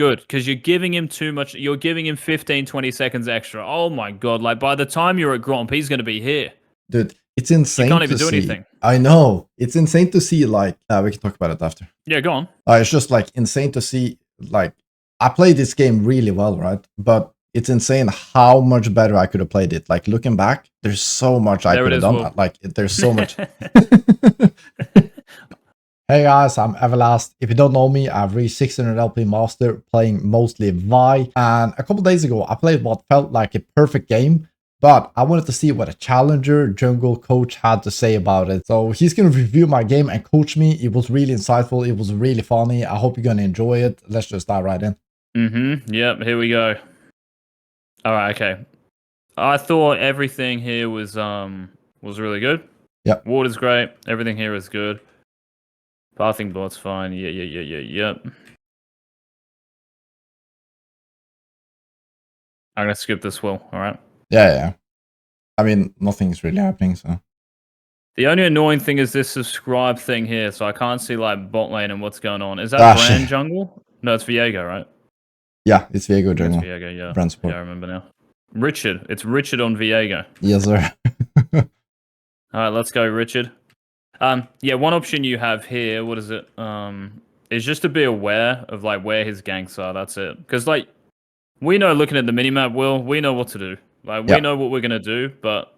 Good, because you're giving him too much. You're giving him 15, 20 seconds extra. Oh my god! Like by the time you're at Gromp, he's gonna be here. Dude, it's You insane can't to even do see. anything. I know. It's insane to see, like, we can talk about it after. Yeah, go on. It's just, like, insane to see, like, I played this game really well, right? But it's insane how much better I could have played it. Like, looking back, there's so much I could have done. Will. Like, there's so much. Hey guys, I'm Everlast. If you don't know me, I've reached 600 LP Master playing mostly Vi. And a couple days ago, I played what felt like a perfect game. But I wanted to see what a challenger jungle coach had to say about it. So he's going to review my game and coach me. It was really insightful. It was really funny. I hope you're going to enjoy it. Let's just dive right in. Yep, here we go. All right, okay. I thought everything here was really good. Yep. Water's great. Everything here is good. Pathing bot's fine. Yep. I'm going to skip this all right? Yeah. I mean, nothing's really happening, so. The only annoying thing is this subscribe thing here, so I can't see like bot lane and what's going on. Is that Brand jungle? No, it's Viego, right? Yeah, it's Viego jungle. It's Viego, yeah. Brand support. Yeah, I remember now. Richard. It's Richard on Viego. Yes, sir. All right, let's go, Richard. Yeah, one option you have here, what is it? Is just to be aware of like where his ganks are. That's it. Because like we know, looking at the minimap, Will, we know what to do. Like we know what we're gonna do, but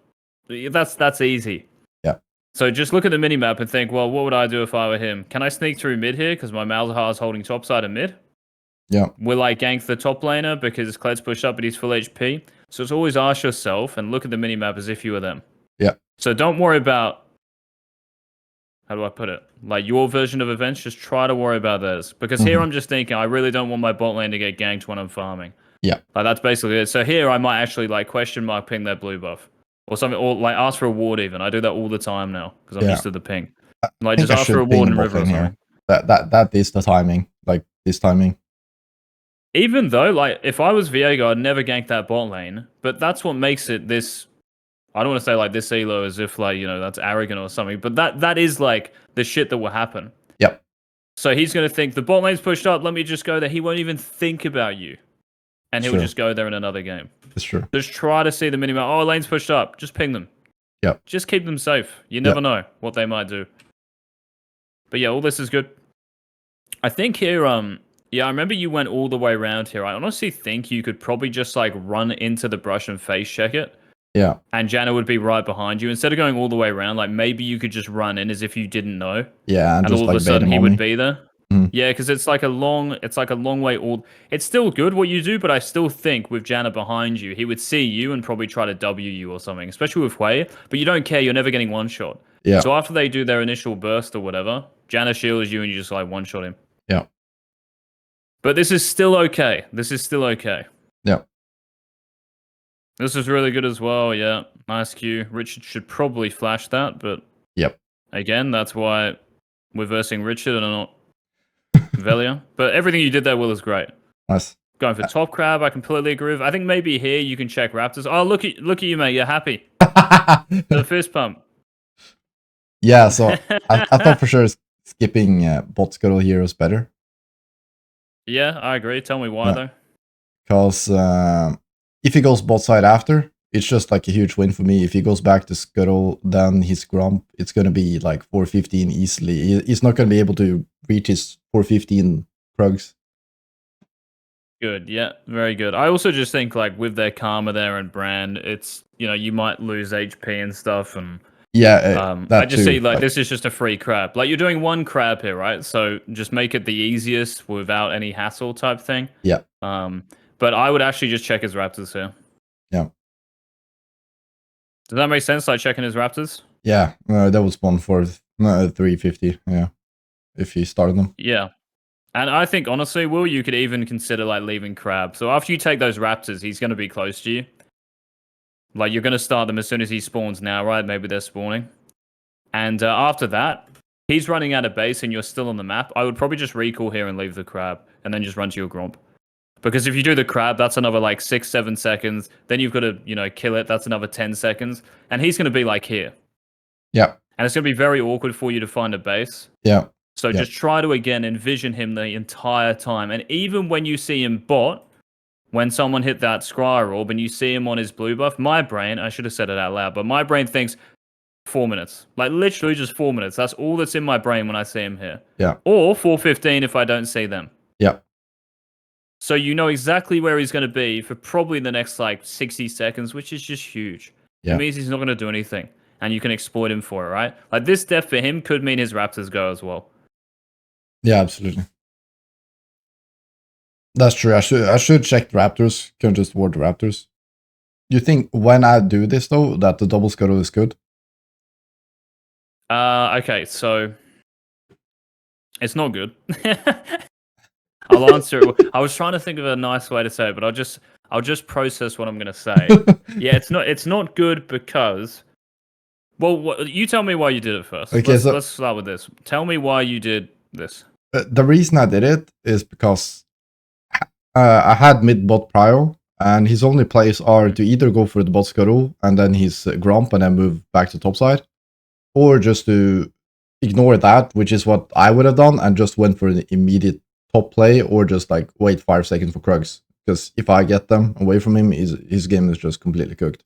that's easy. Yeah. So just look at the minimap and think, well, what would I do if I were him? Can I sneak through mid here because my Malzahar is holding topside and mid? Yeah. Will I gank the top laner because Kled's pushed up but he's full HP? So it's always ask yourself and look at the minimap as if you were them. Yeah. So don't worry about, how do I put it? Like your version of events, just try to worry about theirs. Because here I'm just thinking, I really don't want my bot lane to get ganked when I'm farming. Yeah. Like that's basically it. So here I might actually like question mark ping their blue buff. Or something, or like ask for a ward even. I do that all the time now because I'm used to the ping. Like just ask for a ward in river or something. That is the timing. Like this timing. Even though, like, if I was Viego, I'd never gank that bot lane. But that's what makes it this. I don't want to say like this elo as if like, you know, that's arrogant or something. But that is like the shit that will happen. Yep. So he's going to think the bot lane's pushed up. Let me just go there. He won't even think about you. And he'll just go there in another game. That's true. Just try to see the minimap. Oh, lane's pushed up. Just ping them. Yep. Just keep them safe. You never know what they might do. But yeah, all this is good. I think here, yeah, I remember you went all the way around here. I honestly think you could probably just like run into the brush and face check it. Yeah. And Janna would be right behind you. Instead of going all the way around, like maybe you could just run in as if you didn't know. Yeah, and just all like of a sudden he would me. be there. Yeah, because it's like a long way. It's still good what you do, but I still think with Janna behind you, he would see you and probably try to W you or something, especially with Hui. But you don't care. You're never getting one shot. Yeah. So after they do their initial burst or whatever, Janna shields you and you just like one shot him. Yeah. But this is still okay. Yeah. This is really good as well. Yeah. Nice Q. Richard should probably flash that, but again, that's why we're versing Richard and not Velia. But everything you did there, Will, is great. Nice. Going for top crab, I completely agree with. I think maybe here you can check Raptors. Oh, look at you, mate. You're happy. The fist pump. Yeah, so I thought for sure skipping bot scuttle here was better. Yeah, I agree. Tell me why, though. Because if he goes bot side after, it's just like a huge win for me. If he goes back to scuttle, then his grump, it's going to be like 415 easily. He's not going to be able to reach his 415 Krugs. Good, yeah, very good. I also just think like with their Karma there and Brand, it's, you know, you might lose HP and stuff, and I just see like this is just a free crab. Like you're doing one crab here, right? So just make it the easiest without any hassle type thing. Yeah. But I would actually just check his Raptors here. Yeah. Does that make sense? Like checking his Raptors? Yeah, that was 350. Yeah, if he started them. Yeah. And I think, honestly, Will, you could even consider like leaving Crab. So after you take those Raptors, he's going to be close to you. Like, you're going to start them as soon as he spawns now, right? Maybe they're spawning. And after that, he's running out of base and you're still on the map. I would probably just recall here and leave the Crab. And then just run to your Gromp. Because if you do the Crab, that's another like 6-7 seconds. Then you've got to, you know, kill it. That's another 10 seconds. And he's going to be like here. Yeah. And it's going to be very awkward for you to find a base. Yeah. So just try to, again, envision him the entire time. And even when you see him bot, when someone hit that scry orb and you see him on his blue buff, my brain, I should have said it out loud, but my brain thinks 4 minutes. Like, literally just 4 minutes. That's all that's in my brain when I see him here. Yeah. Or 4:15 if I don't see them. Yeah. So you know exactly where he's going to be for probably the next, like, 60 seconds, which is just huge. Yeah. It means he's not going to do anything. And you can exploit him for it, right? Like, this death for him could mean his Raptors go as well. Yeah, absolutely. That's true. I should check the Raptors. Can just ward the Raptors. You think when I do this though, that the double scuttle is good? Okay, so it's not good. I'll answer it. I was trying to think of a nice way to say it, but I'll just process what I'm going to say. Yeah, it's not good because. Well, you tell me why you did it first. Okay, let's start with this. Tell me why you did this. The reason I did it is because I had mid bot prio, and his only plays are to either go for the bot scuttle and then his gromp and then move back to top side, or just to ignore that, which is what I would have done, and just went for an immediate top play, or just like wait 5 seconds for Krugs. Because if I get them away from him, his game is just completely cooked.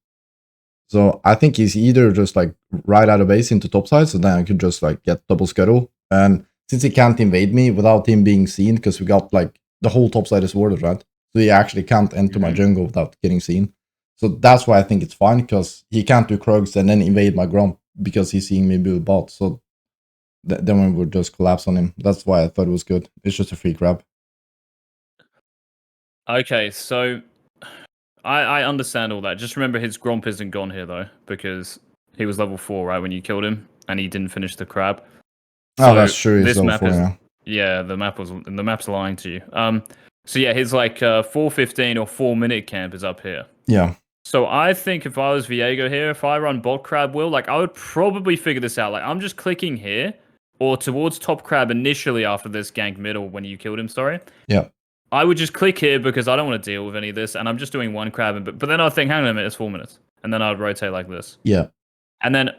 So I think he's either just like right out of base into top side, so then I could just like get double scuttle. And since he can't invade me without him being seen, because we got like the whole top side is warded, right? So he actually can't enter my jungle without getting seen. So that's why I think it's fine, because he can't do Krugs and then invade my gromp because he's seeing me build bot. So then we would just collapse on him. That's why I thought it was good. It's just a free grab. Okay, so I understand all that. Just remember his gromp isn't gone here though, because he was level 4, right, when you killed him, and he didn't finish the crab. So that's true. This map is, yeah, the map's lying to you. So yeah, his like 4:15 or 4-minute camp is up here. Yeah. So I think if I was Viego here, if I run bot crab, like I would probably figure this out. Like I'm just clicking here or towards top crab initially after this gank middle when you killed him. Sorry. Yeah. I would just click here because I don't want to deal with any of this, and I'm just doing one crab. But then I'd think, hang on a minute, it's 4 minutes, and then I'd rotate like this. Yeah. And then,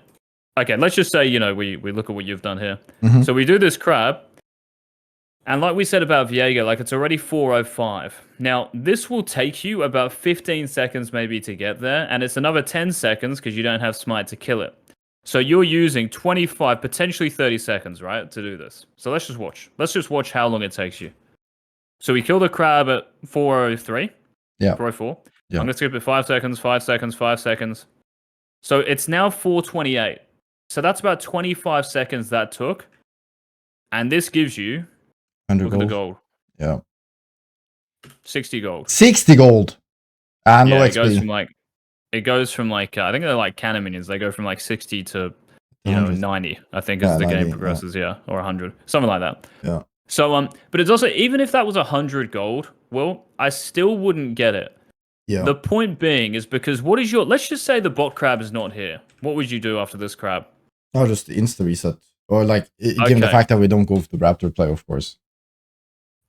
okay, let's just say we look at what you've done here. So we do this crab, and like we said about Viego, like it's already 4:05. Now this will take you about 15 seconds maybe to get there, and it's another 10 seconds because you don't have smite to kill it. So you're using 25, potentially 30 seconds, right, to do this. So let's just watch. Let's just watch how long it takes you. So we kill the crab at 4:03. Yeah. 4:04. Yeah. I'm going to skip it 5 seconds, 5 seconds, 5 seconds. So it's now 4:28. So that's about 25 seconds that took. And this gives you, 100 look gold. at the gold. Yeah. 60 gold. 60 gold! And yeah, no it XP. goes from like, I think they're like cannon minions. They go from like 60 to, 90, I think, as the 90, game progresses, or 100. Something like that. Yeah. So, but it's also, even if that was 100 gold, well, I still wouldn't get it. Yeah. The point being is because let's just say the bot crab is not here. What would you do after this crab? Oh, just insta reset. Or like, given the fact that we don't go for the Raptor play, of course.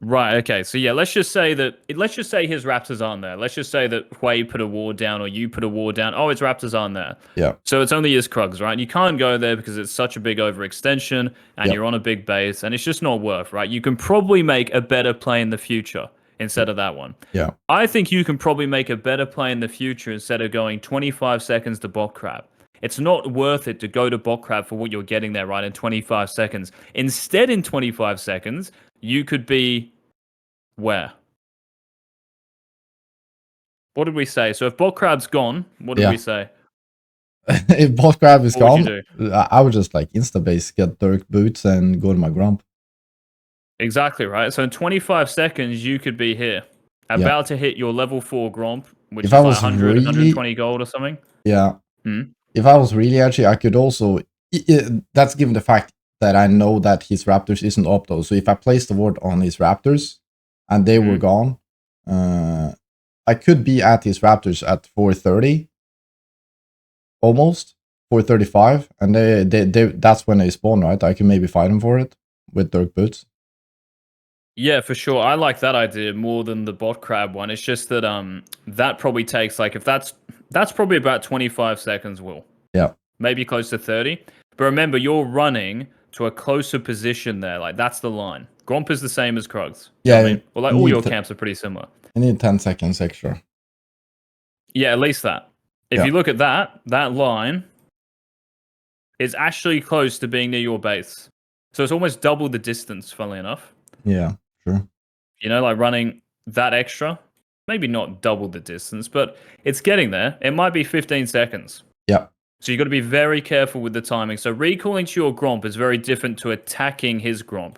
Right, okay. So yeah, let's just say his Raptors aren't there. Let's just say that Hui put a ward down or you put a ward down. Oh, his Raptors aren't there. Yeah. So it's only his Krugs, right? And you can't go there because it's such a big overextension and you're on a big base and it's just not worth, right? You can probably make a better play in the future instead of that one. Yeah. I think you can probably make a better play in the future instead of going 25 seconds to bot crab. It's not worth it to go to bot crab for what you're getting there, right, in 25 seconds. Instead, in 25 seconds, you could be where? What did we say? So if bot crab's gone, what did we say? If bot crab is what gone, would you do? I would just like insta-base, get Dirk boots and go to my grump. Exactly, right? So in 25 seconds, you could be here. About to hit your level 4 gromp, which is like 100, 120 gold or something. Yeah. If I was really edgy, I could also... that's given the fact that I know that his Raptors isn't up though. So if I place the ward on his Raptors and they were gone, I could be at his Raptors at 4:30. Almost. 4:35. And they that's when they spawn, right? I can maybe fight him for it with Dirk boots. Yeah, for sure. I like that idea more than the bot crab one. It's just that that probably takes, like, if that's probably about 25 seconds, Will. Yeah. Maybe close to 30. But remember, you're running to a closer position there. Like, that's the line. Gromp is the same as Krugs. Yeah, You know what I mean? Well, like, you all need your to- camps are pretty similar. You need 10 seconds extra. Yeah, at least that. If Yeah. you look at that line is actually close to being near your base. So it's almost double the distance, funnily enough. Yeah, true. You know, like running that extra. Maybe not double the distance, but it's getting there. It might be 15 seconds. Yeah. So you've got to be very careful with the timing. So recalling to your Gromp is very different to attacking his Gromp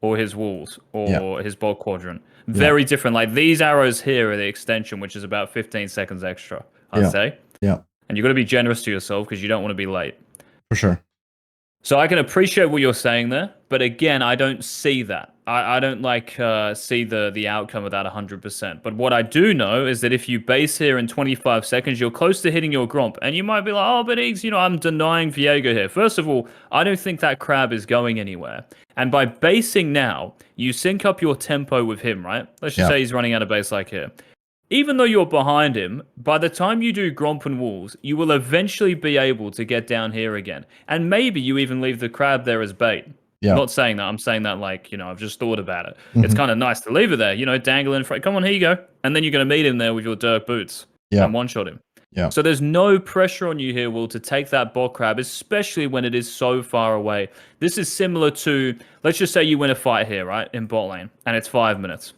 or his walls or his bulk quadrant. Very different. Like these arrows here are the extension, which is about 15 seconds extra, I'd say. Yeah. And you've got to be generous to yourself because you don't want to be late. For sure. So I can appreciate what you're saying there, but again, I don't see that. I don't see the outcome of that 100%. But what I do know is that if you base here in 25 seconds, you're close to hitting your Gromp. And you might be like, oh, but Eagz, you know, I'm denying Viego here. First of all, I don't think that crab is going anywhere. And by basing now, you sync up your tempo with him, right? Let's just say he's running out of base like here. Even though you're behind him, by the time you do Gromp and Wolves, you will eventually be able to get down here again. And maybe you even leave the crab there as bait. I'm not saying that. I'm saying that like, you know, I've just thought about it. It's kind of nice to leave it there, you know, dangle in front. Come on, here you go. And then you're going to meet him there with your Dirk boots and one-shot him. So there's no pressure on you here, Will, to take that bot crab, especially when it is so far away. This is similar to, let's just say you win a fight here, right, in bot lane, and it's 5 minutes.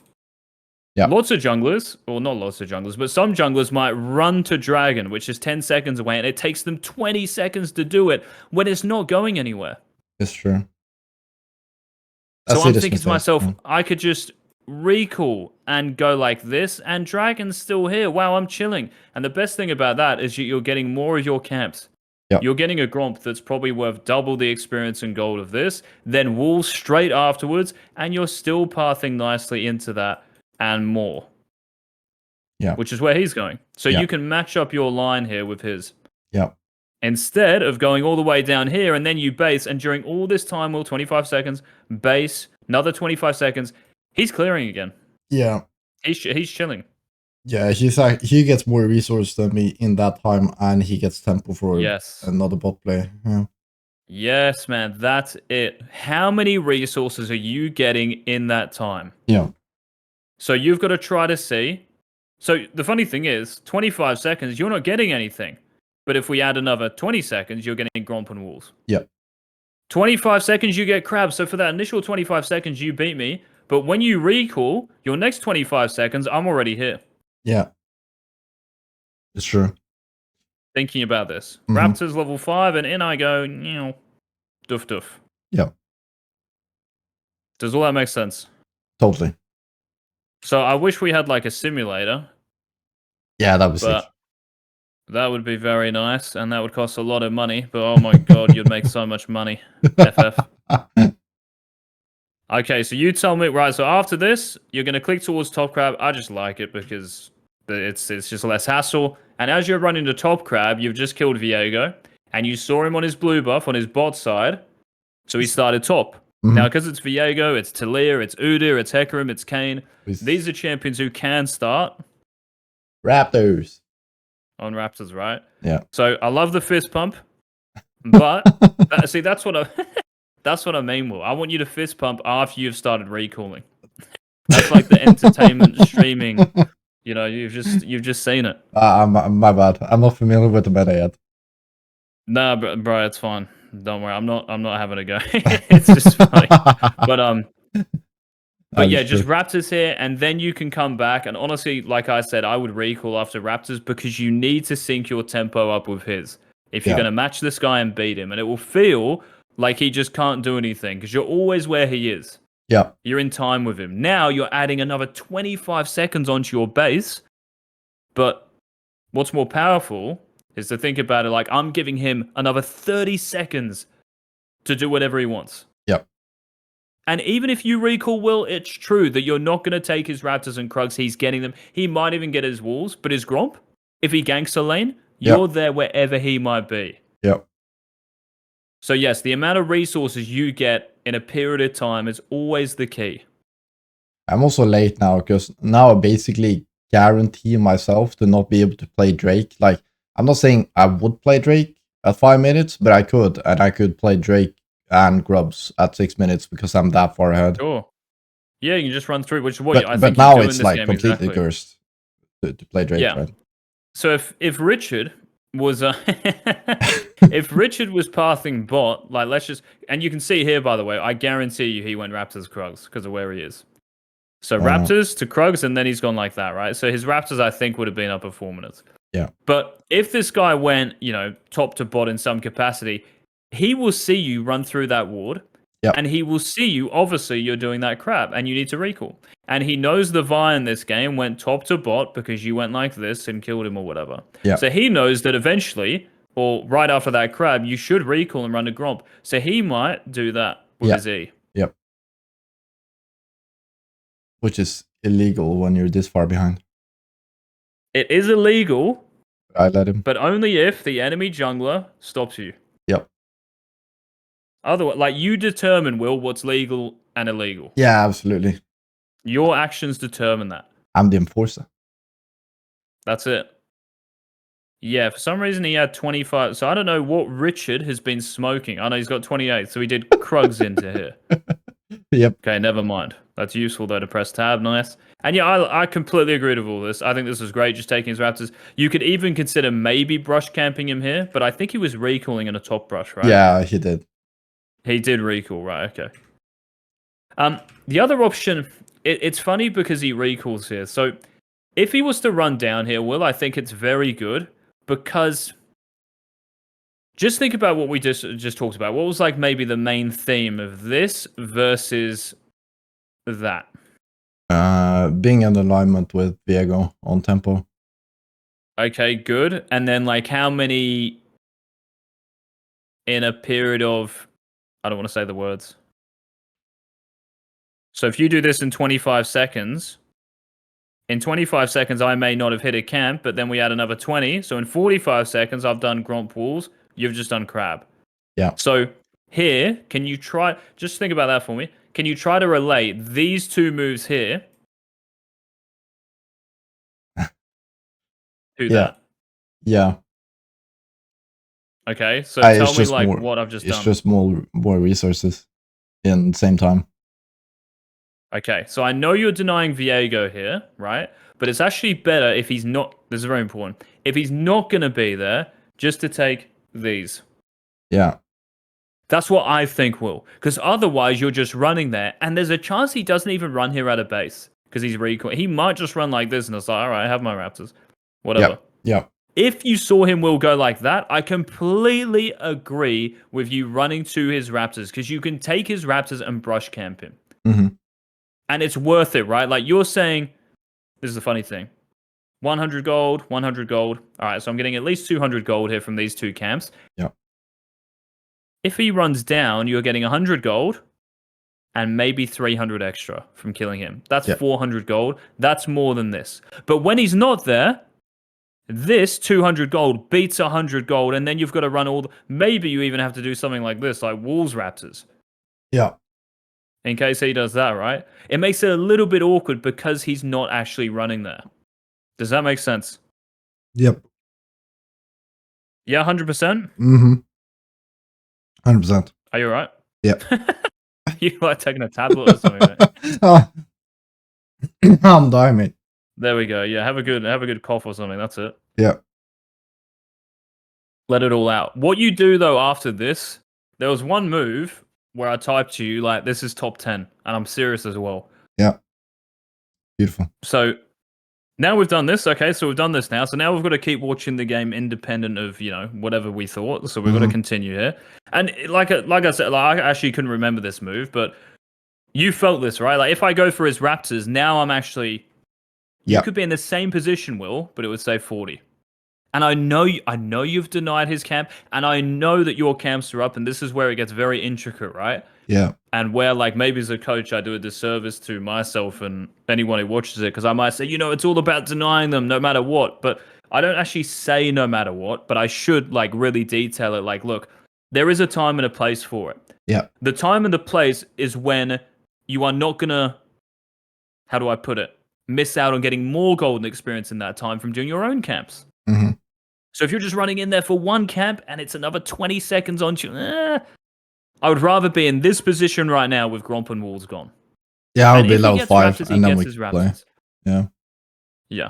Lots of junglers, or not lots of junglers, but some junglers might run to Dragon, which is 10 seconds away, and it takes them 20 seconds to do it when it's not going anywhere. It's true. So I'm thinking to myself, I could just recall and go like this, and Dragon's still here. Wow, I'm chilling. And the best thing about that is you're getting more of your camps. You're getting a Gromp that's probably worth double the experience and gold of this, then Wolves straight afterwards, and you're still pathing nicely into that and more. Which is where he's going. So you can match up your line here with his. Instead of going all the way down here and then you base, and during all this time, Will, 25 seconds, base, another 25 seconds, he's clearing again. He's chilling. Yeah, he gets more resources than me in that time, and he gets tempo for another bot play. Yes, man, that's it. How many resources are you getting in that time? So you've got to try to see. So the funny thing is, 25 seconds, you're not getting anything. But if we add another 20 seconds, you're getting Gromp and Wolves. 25 seconds, you get Crab. So for that initial 25 seconds, you beat me. But when you recall, your next 25 seconds, I'm already here. It's true. Thinking about this. Raptors level 5, and in I go, doof doof. Does all that make sense? Totally. So I wish we had like a simulator. That was sick. That would be very nice, and that would cost a lot of money, but oh my god, you'd make so much money. FF. Okay, so you tell me, right, so after this, you're going to click towards Top Crab. I just like it because it's just less hassle. And as you're running to Top Crab, you've just killed Viego, and you saw him on his blue buff, on his bot side, so he started top. Now, because it's Viego, it's Talia, it's Udyr, it's Hecarim, it's Kayn. These are champions who can start. Raptors. On Raptors, right? So I love the fist pump, but see, that's what I mean. Will I want you to fist pump after you've started recalling? That's like the entertainment streaming. You know, you've just seen it. My bad. I'm not familiar with the meta yet. Nah, bro, it's fine. Don't worry. I'm not having a go. It's just funny. But yeah, just Raptors here, and then you can come back. And honestly, like I said, I would recall after Raptors because you need to sync your tempo up with his. If you're going to match this guy and beat him, and it will feel like he just can't do anything because you're always where he is. You're in time with him. Now you're adding another 25 seconds onto your base. But what's more powerful is to think about it like I'm giving him another 30 seconds to do whatever he wants. And even if you recall, Will, it's true that you're not going to take his Raptors and Krugs. He's getting them. He might even get his Wolves, but his Gromp, if he ganks a lane, you're there wherever he might be. So yes, the amount of resources you get in a period of time is always the key. I'm also late now because now I basically guarantee myself to not be able to play Drake. Like, I'm not saying I would play Drake at 5 minutes, but I could, and I could play Drake and grubs at 6 minutes because I'm that far ahead. Sure. Yeah, you can just run through, which is what I But think now you do in it's this like game completely exactly. cursed to play Drake, Yeah. right? So if Richard was if Richard was pathing bot, like let's just, and you can see here by the way, I guarantee you he went Raptors Krugs because of where he is. So Raptors to Krugs, and then he's gone like that, right? So his Raptors I think would have been up at 4 minutes. Yeah. But if this guy went, top to bot in some capacity, he will see you run through that ward. Yep. And he will see you, obviously, you're doing that crap, and you need to recall. And he knows the Vi in this game went top to bot because you went like this and killed him or whatever. Yep. So he knows that eventually, or right after that crab, you should recall and run a Gromp. So he might do that with his E. Yep. Which is illegal when you're this far behind. It is illegal. I let him. But only if the enemy jungler stops you. Yep. Otherwise, like you determine, Will, what's legal and illegal. Yeah, absolutely. Your actions determine that. I'm the enforcer. That's it. Yeah, for some reason he had 25. So I don't know what Richard has been smoking. I know he's got 28, so he did Krugs into here. Yep. Okay, never mind. That's useful though to press tab. Nice. And yeah, I completely agree with all this. I think this is great, just taking his Raptors. You could even consider maybe brush camping him here, but I think he was recalling in a top brush, right? Yeah, he did. He did recall, right? Okay. The other option, it's funny because he recalls here. So if he was to run down here, Will, I think it's very good because just think about what we just talked about. What was like maybe the main theme of this versus that? Being in alignment with Viego on tempo. Okay, good. And then like how many in a period of, I don't want to say the words. So if you do this in 25 seconds, in 25 seconds, I may not have hit a camp, but then we add another 20. So in 45 seconds, I've done Gromp Walls. You've just done Crab. Yeah. So here, can you try, just think about that for me. Can you try to relate these two moves here to that? Yeah. Okay, so tell me like more, what I've just done. It's just more resources in the same time. Okay, so I know you're denying Viego here, right? But it's actually better if he's not, this is very important, if he's not going to be there, just to take these. Yeah. That's what I think, Will. Because otherwise you're just running there, and there's a chance he doesn't even run here at a base, because he's recall. He might just run like this, and it's like, all right, I have my Raptors. Whatever. Yeah. If you saw him, Will, go like that, I completely agree with you running to his Raptors, because you can take his Raptors and brush camp him. Mm-hmm. And it's worth it, right? Like you're saying, this is the funny thing. 100 gold, 100 gold. All right, so I'm getting at least 200 gold here from these two camps. Yeah. If he runs down, you're getting 100 gold and maybe 300 extra from killing him. That's 400 gold. That's more than this. But when he's not there, this 200 gold beats 100 gold, and then you've got to run all the... Maybe you even have to do something like this, like Wolves Raptors. Yeah. In case he does that, right? It makes it a little bit awkward because he's not actually running there. Does that make sense? Yep. Yeah, 100%? Mm-hmm. 100%. Are you all right? Yep. You like taking a tablet or something, mate? I'm dying, mate. There we go. Yeah, have a good cough or something. That's it. Yeah. Let it all out. What you do, though, after this, there was one move where I typed to you, like, this is top 10. And I'm serious as well. Yeah. Beautiful. So now we've done this. Okay, so we've done this now. So now we've got to keep watching the game independent of, whatever we thought. So we've got to continue here. And like I said, I actually couldn't remember this move, but you felt this, right? Like if I go for his Raptors, now I'm actually... You could be in the same position, Will, but it would say 40. And I know you've denied his camp, and I know that your camps are up, and this is where it gets very intricate, right? Yeah. And where, like, maybe as a coach, I do a disservice to myself and anyone who watches it, because I might say, it's all about denying them no matter what. But I don't actually say no matter what, but I should, like, really detail it. Like, look, there is a time and a place for it. Yeah. The time and the place is when you are not going to, how do I put it, miss out on getting more golden experience in that time from doing your own camps. Mm-hmm. So if you're just running in there for one camp and it's another 20 seconds on you, I would rather be in this position right now with Gromp and Walls gone. Yeah, I would And be if he level gets 5, Raptors, he and then gets we his can play. Raptors. Yeah. Yeah.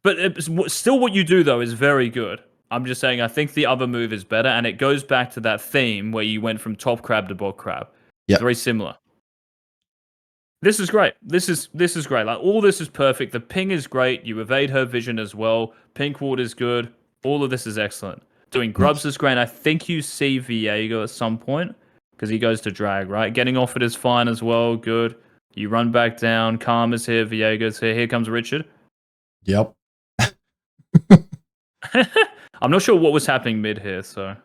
But still, what you do, though, is very good. I'm just saying, I think the other move is better, and it goes back to that theme where you went from top crab to bot crab. Yeah. It's very similar. This is great. This is great. Like, all this is perfect. The ping is great. You evade her vision as well. Pink ward is good. All of this is excellent. Doing grubs is great. I think you see Viego at some point because he goes to drag, right? Getting off it is fine as well. Good. You run back down. Calm is here. Viego's here. Here comes Richard. Yep. I'm not sure what was happening mid here, so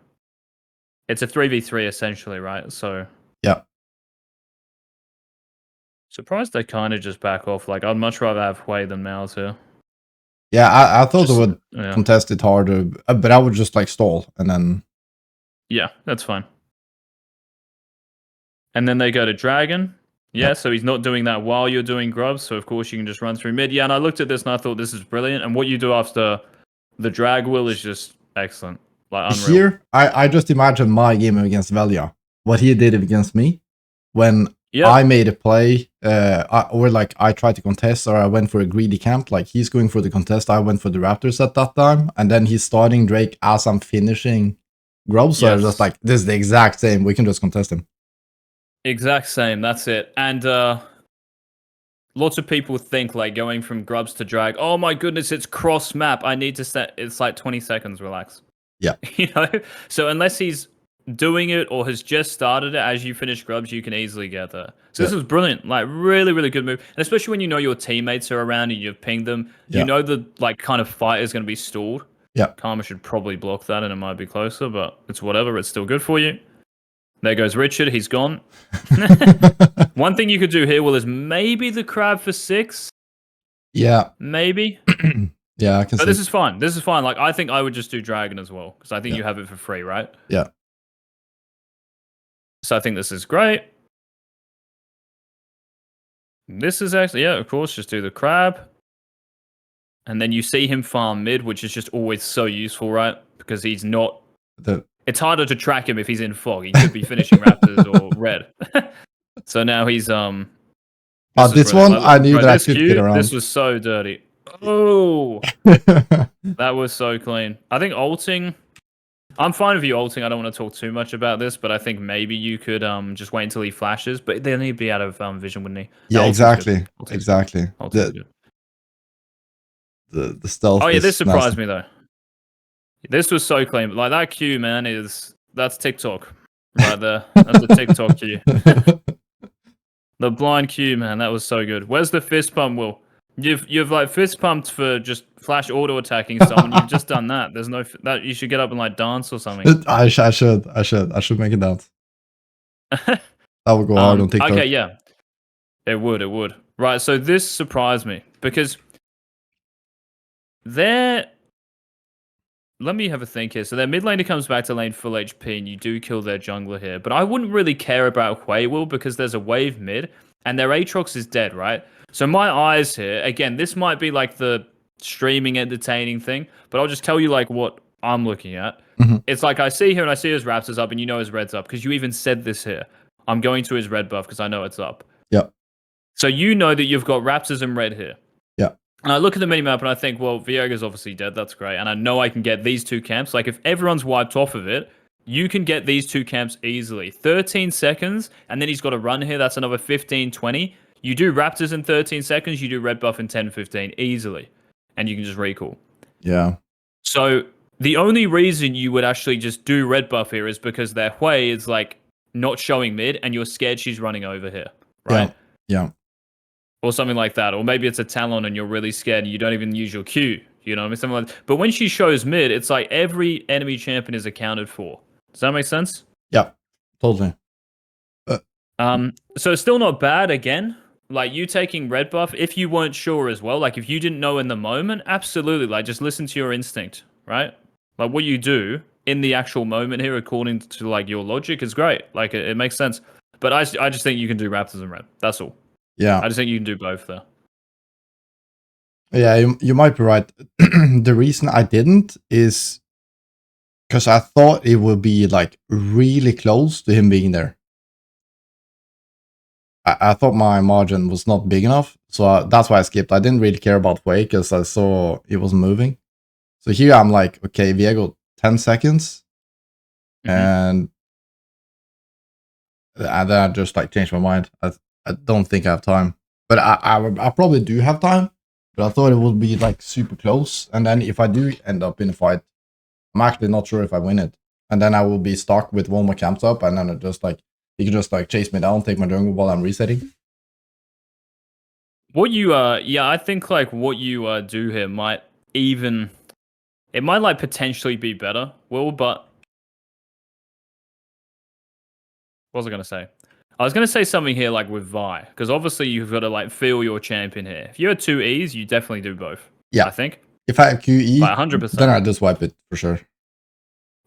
it's a 3v3 essentially, right? So yeah. Surprised they kind of just back off. Like, I'd much rather have Hui than Mouse here. Yeah, I thought they would contest it harder, but I would just like stall and then. Yeah, that's fine. And then they go to Dragon. Yeah, so he's not doing that while you're doing grubs. So, of course, you can just run through mid. Yeah, and I looked at this and I thought this is brilliant. And what you do after the drag will is just excellent. Like, unreal. Here, I just imagine my game against Velia. What he did against me when I made a play, or like I tried to contest, or I went for a greedy camp. Like he's going for the contest, I went for the Raptors at that time, and then he's starting Drake as I'm finishing grubs. So I was just like, this is the exact same. We can just contest him. Exact same. That's it. And lots of people think like going from grubs to drag. Oh my goodness, it's cross map. I need to set. It's like 20 seconds. Relax. Yeah. You know. So unless he's doing it or has just started it as you finish grubs, you can easily get there. So this is brilliant. Like really, really good move. And especially when you know your teammates are around and you've pinged them, you know the like kind of fight is going to be stalled. Yeah. Karma should probably block that and it might be closer, but it's whatever. It's still good for you. There goes Richard. He's gone. One thing you could do here, Will, is maybe the crab for 6. Yeah. Maybe. Yeah, I can see. But this is fine. This is fine. Like, I think I would just do Dragon as well, because I think you have it for free, right? Yeah. So I think this is great. This is actually, yeah, of course, just do the crab. And then you see him farm mid, which is just always so useful, right? Because he's not... It's harder to track him if he's in fog. He could be finishing Raptors or red. So now he's... this one, I knew that I could get around. This was so dirty. Oh! That was so clean. I think ulting... I'm fine with you ulting. I don't want to talk too much about this, but I think maybe you could just wait until he flashes. But then he'd be out of vision, wouldn't he? Yeah, exactly. Exactly. The stealth. Oh yeah, this surprised me though. This was so clean. Like that Q, man, that's TikTok right there. That's the TikTok Q. The blind Q, man, that was so good. Where's the fist pump, Will? You've like fist pumped for just flash auto attacking someone. You've just done that. There's no that you should get up and like dance or something. I should make it dance. That would go hard on TikTok. Okay, yeah, it would. Right, so this surprised me because let me have a think here. So their mid laner comes back to lane full HP, and you do kill their jungler here. But I wouldn't really care about Hui Will because there's a wave mid, and their Aatrox is dead, right? So my eyes here, again, this might be like the streaming entertaining thing, but I'll just tell you like what I'm looking at. It's like I see here and I see his Raptors up and you know his red's up because you even said this here. I'm going to his red buff because I know it's up. Yeah. So you know that you've got Raptors and red here. Yeah. And I look at the minimap and I think, well, Viega's obviously dead. That's great. And I know I can get these 2 camps. Like if everyone's wiped off of it, you can get these 2 camps easily. 13 seconds and then he's got a run here. That's another 15, 20. You do Raptors in 13 seconds, you do red buff in 10, 15 easily. And you can just recall. Yeah. So the only reason you would actually just do red buff here is because their Hui is like not showing mid and you're scared she's running over here. Right? Yeah. Or something like that. Or maybe it's a Talon and you're really scared and you don't even use your Q. You know what I mean? Something like that. But when she shows mid, it's like every enemy champion is accounted for. Does that make sense? Yeah. Totally. So it's still not bad again. Like you taking red buff, if you weren't sure as well, like if you didn't know in the moment, absolutely. Like just listen to your instinct, right? Like what you do in the actual moment here, according to like your logic, is great. Like it makes sense. But I just think you can do Raptors and red. That's all. Yeah. I just think you can do both there. Yeah, you might be right. The reason I didn't is Because I thought it would be like really close to him being there. I thought my margin was not big enough, so that's why I skipped. I didn't really care about Way because I saw it wasn't moving. So here I'm like, okay, Viego, 10 seconds. And then I just like changed my mind. I don't think I have time. But I probably do have time. But I thought it would be like super close. And then if I do end up in a fight, I'm actually not sure if I win it. And then I will be stuck with one more camps up, and then it just like he can just like chase me down, take my jungle while I'm resetting. What you yeah, I think like what you do here might even it might like potentially be better, Will, but what was I gonna say? I was gonna say something here like with Vi, because obviously you've got to like feel your champion here. If you had 2 E's, you definitely do both. Yeah. I think. If I have QE, like 100%. then I just wipe it for sure.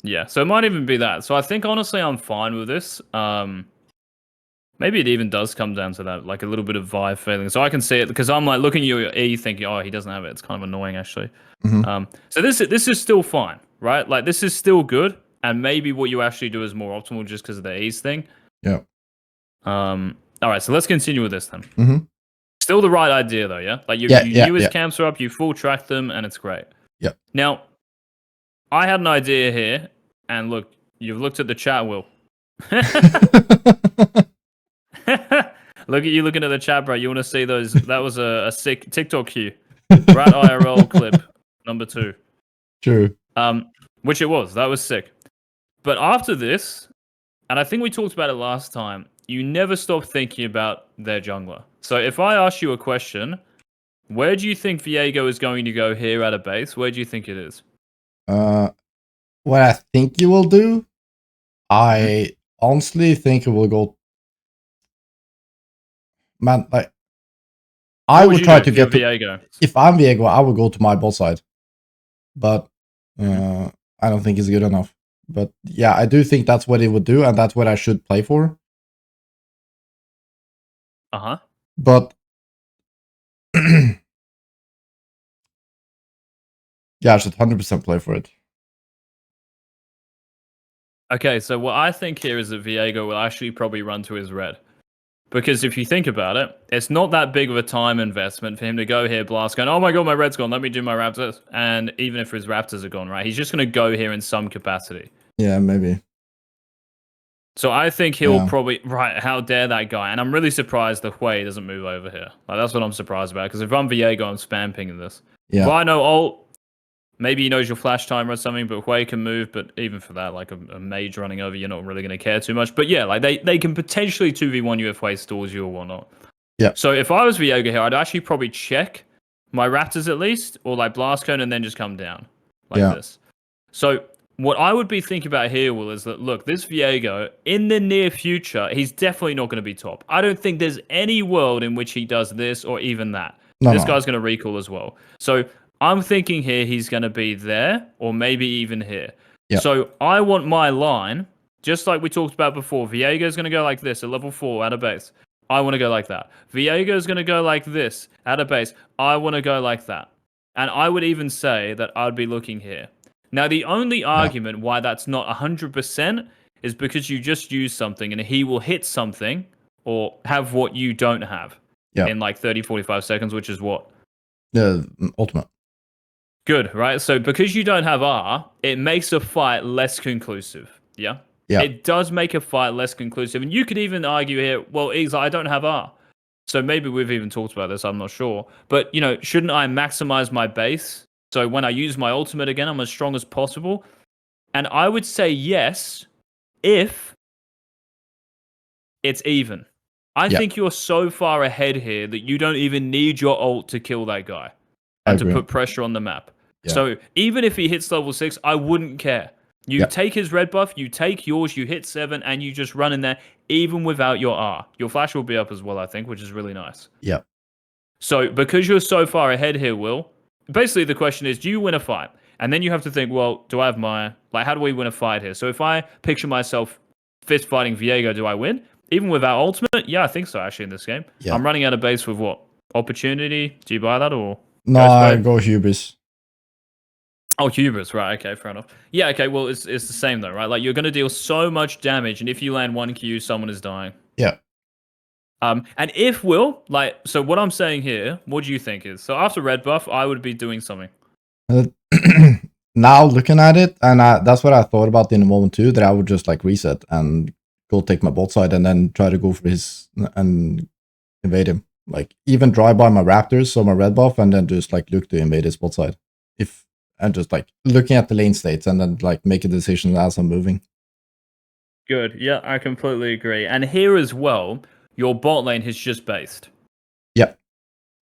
Yeah, so it might even be that. So I think honestly I'm fine with this. Maybe it even does come down to that, like a little bit of vibe feeling. So I can see it because I'm like looking at your E thinking, oh, he doesn't have it. It's kind of annoying actually. So this is still fine, right? Like this is still good, and maybe what you actually do is more optimal just because of the E's thing. Yeah. All right, so let's continue with this then. Still the right idea though, yeah. Like you knew his camps are up, you full tracked them, and it's great. Yeah. Now, I had an idea here, and look, you've looked at the chat, Will. Look at you looking at the chat, bro. You want to see those? That was a sick TikTok cue. Rat IRL clip number 2. True. Which it was. That was sick. But after this, and I think we talked about it last time, you never stop thinking about their jungler. So if I ask you a question, where do you think Viego is going to go here at a base? Where do you think it is? What I think you will do, I honestly think it will go. Man, like I would try to get to Viego. If I'm Viego, I would go to my bot side, but I don't think it's good enough. But yeah, I do think that's what it would do, and that's what I should play for. But yeah, I should 100% play for it. Okay, so what I think here is that Viego will actually probably run to his red. Because if you think about it, it's not that big of a time investment for him to go here, blast, going, oh my god, my red's gone, let me do my raptors. And even if his raptors are gone, right, he's just going to go here in some capacity. Yeah, maybe. So I think he'll probably, right, how dare that guy? And I'm really surprised the Hui doesn't move over here. Like, that's what I'm surprised about, because if I'm Viego, I'm spam pinging this. Yeah. If I know ult, maybe he knows your flash timer or something, but Hui can move. But even for that, like a mage running over, you're not really going to care too much. But yeah, like they can potentially 2v1 you if Hui stalls you or whatnot. Yeah. So if I was Viego here, I'd actually probably check my raptors at least, or like blast cone, and then just come down like this. So what I would be thinking about here, Will, is that look, this Viego in the near future, he's definitely not going to be top. I don't think there's any world in which he does this or even that. This guy's going to recall as well. So I'm thinking here he's going to be there or maybe even here. Yep. So I want my line, just like we talked about before. Viego's going to go like this at level 4 at a base. I want to go like that. Viego's going to go like this at a base. I want to go like that. And I would even say that I'd be looking here. Now, the only argument why that's not 100% is because you just use something and he will hit something or have what you don't have in like 30, 45 seconds, which is what? The ultimate. Good, right? So because you don't have R, it makes a fight less conclusive. Yeah? It does make a fight less conclusive. And you could even argue here, well, Eagz, I don't have R. So maybe we've even talked about this, I'm not sure. But, you know, shouldn't I maximize my base? So when I use my ultimate again, I'm as strong as possible. And I would say yes, if it's even. I think you're so far ahead here that you don't even need your ult to kill that guy and to put pressure on the map. So even if he hits level 6, I wouldn't care. You take his red buff, you take yours, you hit 7, and you just run in there, even without your R. Your flash will be up as well, I think, which is really nice. Yeah. So because you're so far ahead here, Will, basically the question is, do you win a fight? And then you have to think, well, do I have my... Like, how do we win a fight here? So if I picture myself fist fighting Viego, do I win? Even without ultimate? Yeah, I think so, actually, in this game. Yeah. I'm running out of base with what? Opportunity? Do you buy that, or... No, I go Hubris. Oh, hubris, right? Okay, fair enough. Yeah, okay. Well, it's the same though, right? Like you're gonna deal so much damage, and if you land one Q, someone is dying. Yeah. And if Will, like, so what I'm saying here, what do you think is? So after red buff, I would be doing something. Now looking at it, and that's what I thought about in the moment too, that I would just like reset and go take my bot side and then try to go for his and invade him. Like even drive by my raptors, so my red buff, and then just like look to invade his bot side. And just like looking at the lane states and then like make a decision as I'm moving. Good. Yeah, I completely agree. And here as well, your bot lane has just based. Yeah.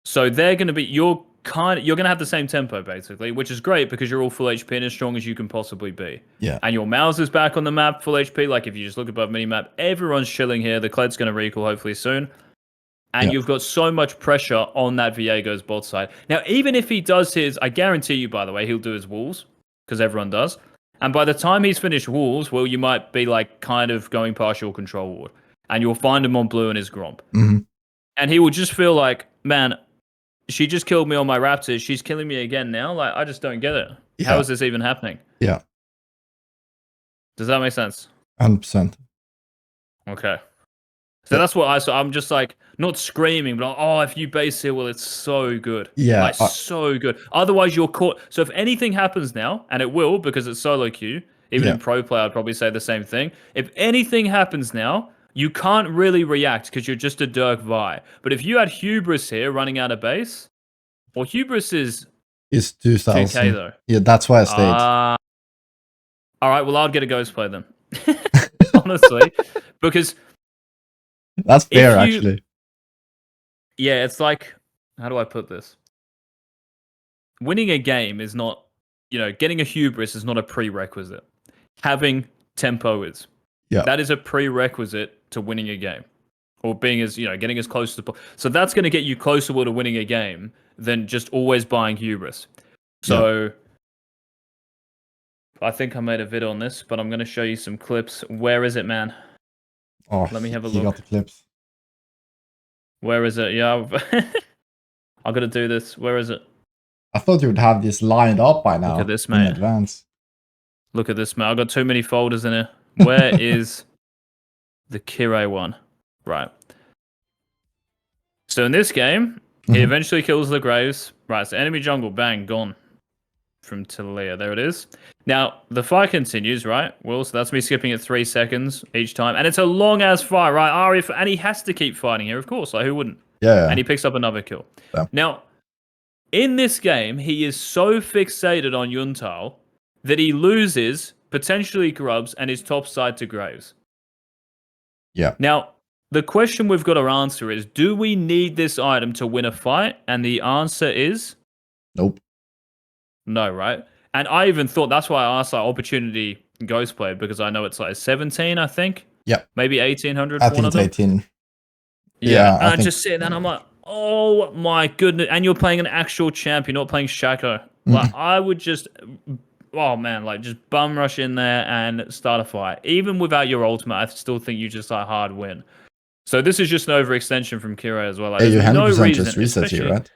So they're going to be you're going to have the same tempo basically, which is great because you're all full HP and as strong as you can possibly be. Yeah. And your mouse is back on the map, full HP. Like if you just look above minimap, everyone's chilling here. The Cled's going to recall hopefully soon. And you've got so much pressure on that Viego's bot side. Now, even if he does his, I guarantee you, by the way, he'll do his walls, because everyone does. And by the time he's finished walls, well, you might be like kind of going partial control ward. And you'll find him on blue in his Gromp. Mm-hmm. And he will just feel like, man, she just killed me on my Raptors. She's killing me again now. Like, I just don't get it. Yeah. How is this even happening? Yeah. Does that make sense? 100%. Okay. So that's what I'm just like, not screaming, but oh, if you base here, well, it's so good. Yeah. Like, so good. Otherwise, you're caught. So if anything happens now, and it will because it's solo queue, even in pro play, I'd probably say the same thing. If anything happens now, you can't really react because you're just a Dirk Vi. But if you had Hubris here running out of base, well, Hubris is 2,000. 2K though. Yeah, that's why I stayed. All right, well, I'd get a ghost play then. Honestly, because... That's fair, actually. Yeah, it's like, how do I put this? Winning a game is not, getting a hubris is not a prerequisite. Having tempo is. Yeah. That is a prerequisite to winning a game. Or being as, getting as close to... So that's going to get you closer to winning a game than just always buying hubris. So... I think I made a vid on this, but I'm going to show you some clips. Where is it, man? Oh, let me have a look. You got the clips. Where is it? Yeah, I've got to do this. Where is it? I thought you would have this lined up by now. Look at this, man. In advance. Look at this, man. I've got too many folders in here. Where is the Kirei one? Right. So in this game, he eventually kills the Graves. Right, so enemy jungle, bang, gone. From Talia. There it is. Now, the fight continues, right? Well, so that's me skipping it 3 seconds each time. And it's a long-ass fight, right? And he has to keep fighting here, of course. Like, who wouldn't? Yeah. And he picks up another kill. Yeah. Now, in this game, he is so fixated on Yuntal that he loses, potentially Grubs, and his top side to Graves. Yeah. Now, the question we've got to answer is, do we need this item to win a fight? And the answer is... Nope. No, right? And I even thought that's why I asked like opportunity ghost play because I know it's like 17, I think. Yeah. Maybe 1800. I think it's 18. Yeah. And I just sit there and I'm like, oh my goodness. And you're playing an actual champ. You're not playing Shaco. Like I would just, oh man, like just bum rush in there and start a fight. Even without your ultimate, I still think you just like hard win. So this is just an overextension from Kira as well. Like, yeah, you 100% no reason, just reset you, right?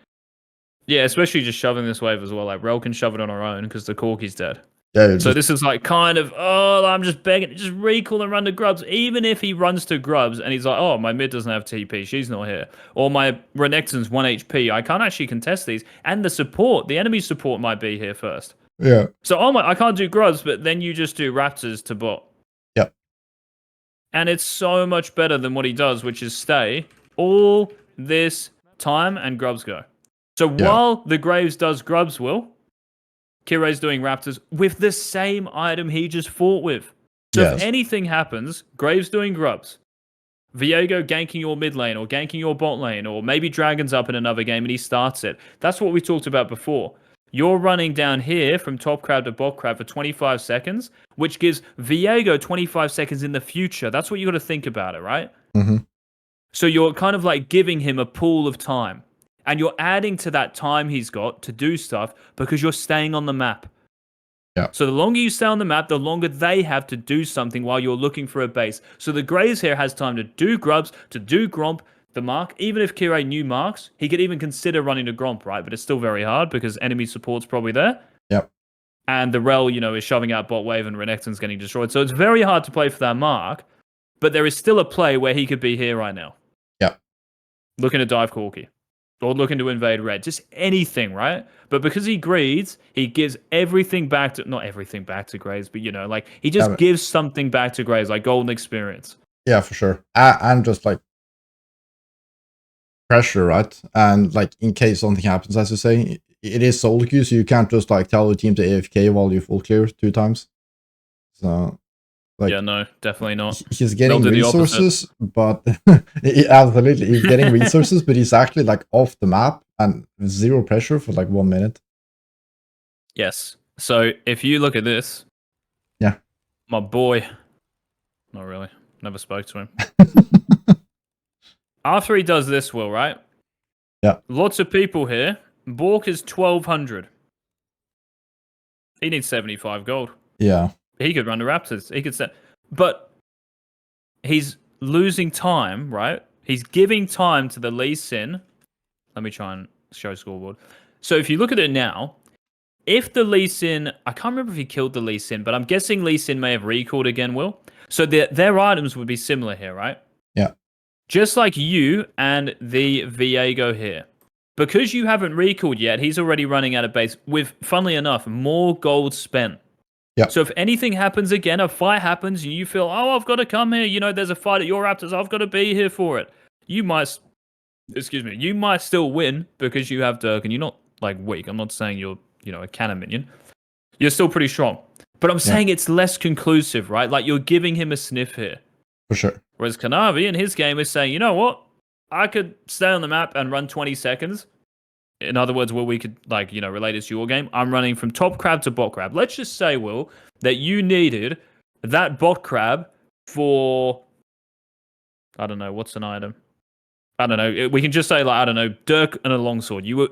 Yeah, especially just shoving this wave as well. Like, Rel can shove it on her own because the Corki's dead. Yeah. So this is like kind of, I'm just begging, just recall and run to Grubs. Even if he runs to Grubs and he's like, oh, my mid doesn't have TP, she's not here. Or my Renekton's 1 HP, I can't actually contest these. And the enemy support might be here first. Yeah. So, I can't do Grubs, but then you just do Raptors to bot. Yep. And it's so much better than what he does, which is stay all this time and Grubs go. So while the Graves does Grubs, Kirei's doing Raptors with the same item he just fought with. So if anything happens, Graves doing Grubs, Viego ganking your mid lane or ganking your bot lane, or maybe Dragon's up in another game and he starts it. That's what we talked about before. You're running down here from top crab to bot crab for 25 seconds, which gives Viego 25 seconds in the future. That's what you got to think about it, right? Mm-hmm. So you're kind of like giving him a pool of time. And you're adding to that time he's got to do stuff because you're staying on the map. Yeah. So the longer you stay on the map, the longer they have to do something while you're looking for a base. So the Graves here has time to do Grubs, to do Gromp, the Mark. Even if Kirei knew Marks, he could even consider running to Gromp, right? But it's still very hard because enemy support's probably there. Yep. And the Rel, is shoving out bot wave and Renekton's getting destroyed. So it's very hard to play for that mark, but there is still a play where he could be here right now. Yeah. Looking to dive Corki. Or looking to invade red. Just anything, right? But because he greeds, he gives everything back to... Not everything back to Graves, but, he just gives something back to Graves, like golden experience. Yeah, for sure. And just, like, pressure, right? And, like, in case something happens, as you say, it is solo queue, so you can't just, like, tell the team to AFK while you full clear 2 times. So... Like, yeah, no, definitely not. He's getting resources, but absolutely, he's getting resources, but he's actually like off the map and zero pressure for like 1 minute. Yes. So if you look at this, yeah, my boy, not really, never spoke to him. After he does this, Will, right? Yeah. Lots of people here. Bork is 1,200. He needs 75 gold. Yeah. He could run the Raptors. He could set, but he's losing time, right? He's giving time to the Lee Sin. Let me try and show scoreboard. So if you look at it now, if the Lee Sin, I can't remember if he killed the Lee Sin, but I'm guessing Lee Sin may have recalled again, Will. So their items would be similar here, right? Yeah. Just like you and the Viego here. Because you haven't recalled yet, he's already running out of base with, funnily enough, more gold spent. Yeah. So if anything happens again, a fight happens, and you feel, oh, I've got to come here. There's a fight at your Raptors. I've got to be here for it. You might still win because you have Dirk, and you're not like weak. I'm not saying you're, a cannon minion. You're still pretty strong. But I'm saying it's less conclusive, right? Like you're giving him a sniff here. For sure. Whereas Kanavi in his game is saying, you know what? I could stay on the map and run 20 seconds. In other words, Will, we could, relate it to your game. I'm running from top crab to bot crab. Let's just say, Will, that you needed that bot crab for, I don't know, what's an item? I don't know. We can just say, Dirk and a longsword. You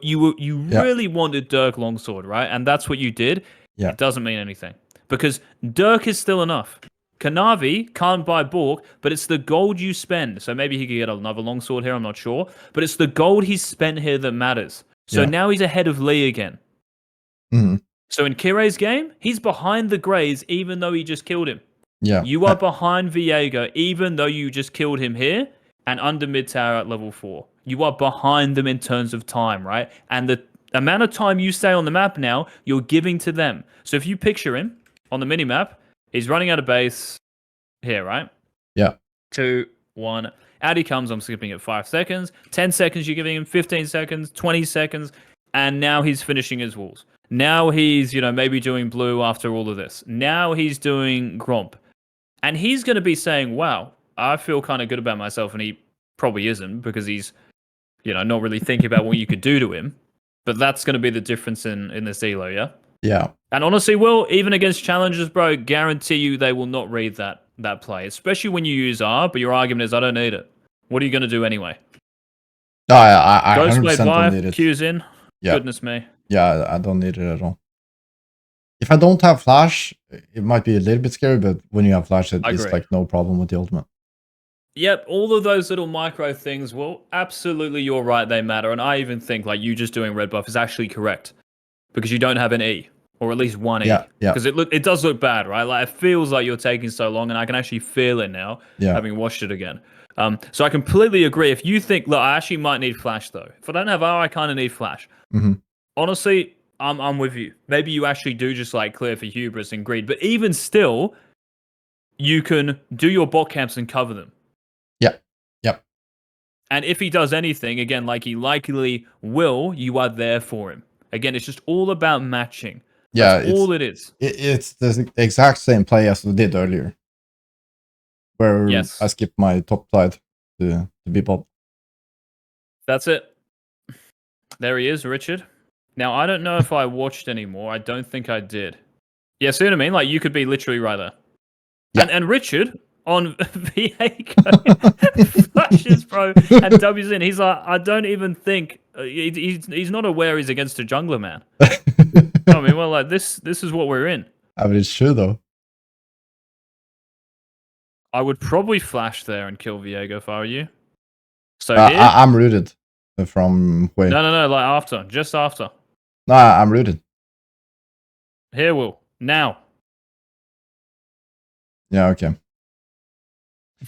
really wanted Dirk longsword, right? And that's what you did. Yeah. It doesn't mean anything. Because Dirk is still enough. Kanavi can't buy Bork, but it's the gold you spend. So maybe he could get another longsword here, I'm not sure. But it's the gold he's spent here that matters. So now he's ahead of Lee again. Mm-hmm. So in Kire's game, he's behind the Greys even though he just killed him. Yeah. You are behind Viego even though you just killed him here and under mid tower at level 4. You are behind them in terms of time, right? And the amount of time you stay on the map now, you're giving to them. So if you picture him on the minimap, he's running out of base here, right? Yeah. 2, 1. Out he comes. I'm skipping it 5 seconds. 10 seconds, you're giving him 15 seconds, 20 seconds. And now he's finishing his walls. Now he's, maybe doing blue after all of this. Now he's doing Gromp. And he's going to be saying, wow, I feel kind of good about myself. And he probably isn't because he's, not really thinking about what you could do to him. But that's going to be the difference in this elo, yeah? Yeah. And honestly, Will, even against challengers, bro, guarantee you they will not read that play, especially when you use R, but your argument is, I don't need it. What are you going to do anyway? No, I Ghostblade 100% don't need Vive, it. Q's in. Yeah. Goodness me. Yeah, I don't need it at all. If I don't have flash, it might be a little bit scary, but when you have flash, it's like no problem with the ultimate. Yep, all of those little micro things, well, absolutely you're right, they matter. And I even think like you just doing red buff is actually correct because you don't have an E. Or at least one E. Yeah. Because it does look bad, right? Like it feels like you're taking so long, and I can actually feel it now, having watched it again. So I completely agree. If you think, look, I actually might need flash though. If I don't have R, I kind of need flash. Mm-hmm. Honestly, I'm with you. Maybe you actually do just like clear for hubris and greed, but even still, you can do your bot camps and cover them. Yeah. Yep. And if he does anything, again, like he likely will, you are there for him. Again, it's just all about matching. That's all it is. It's the exact same play as we did earlier, where I skipped my top side to be bot. That's it. There he is, Richard. Now, I don't know if I watched anymore. I don't think I did. Yeah, see what I mean? Like, you could be literally right there. Yeah. And Richard, on Viego, flashes, bro, and W's in. He's like, I don't even think... he's not aware he's against a jungler, man. I mean, well, like, this is what we're in. I mean, it's true, though. I would probably flash there and kill Viego if I were you. So I'm rooted from where? No, like after. Just after. No, I'm rooted. Here, Will. Now. Yeah, okay.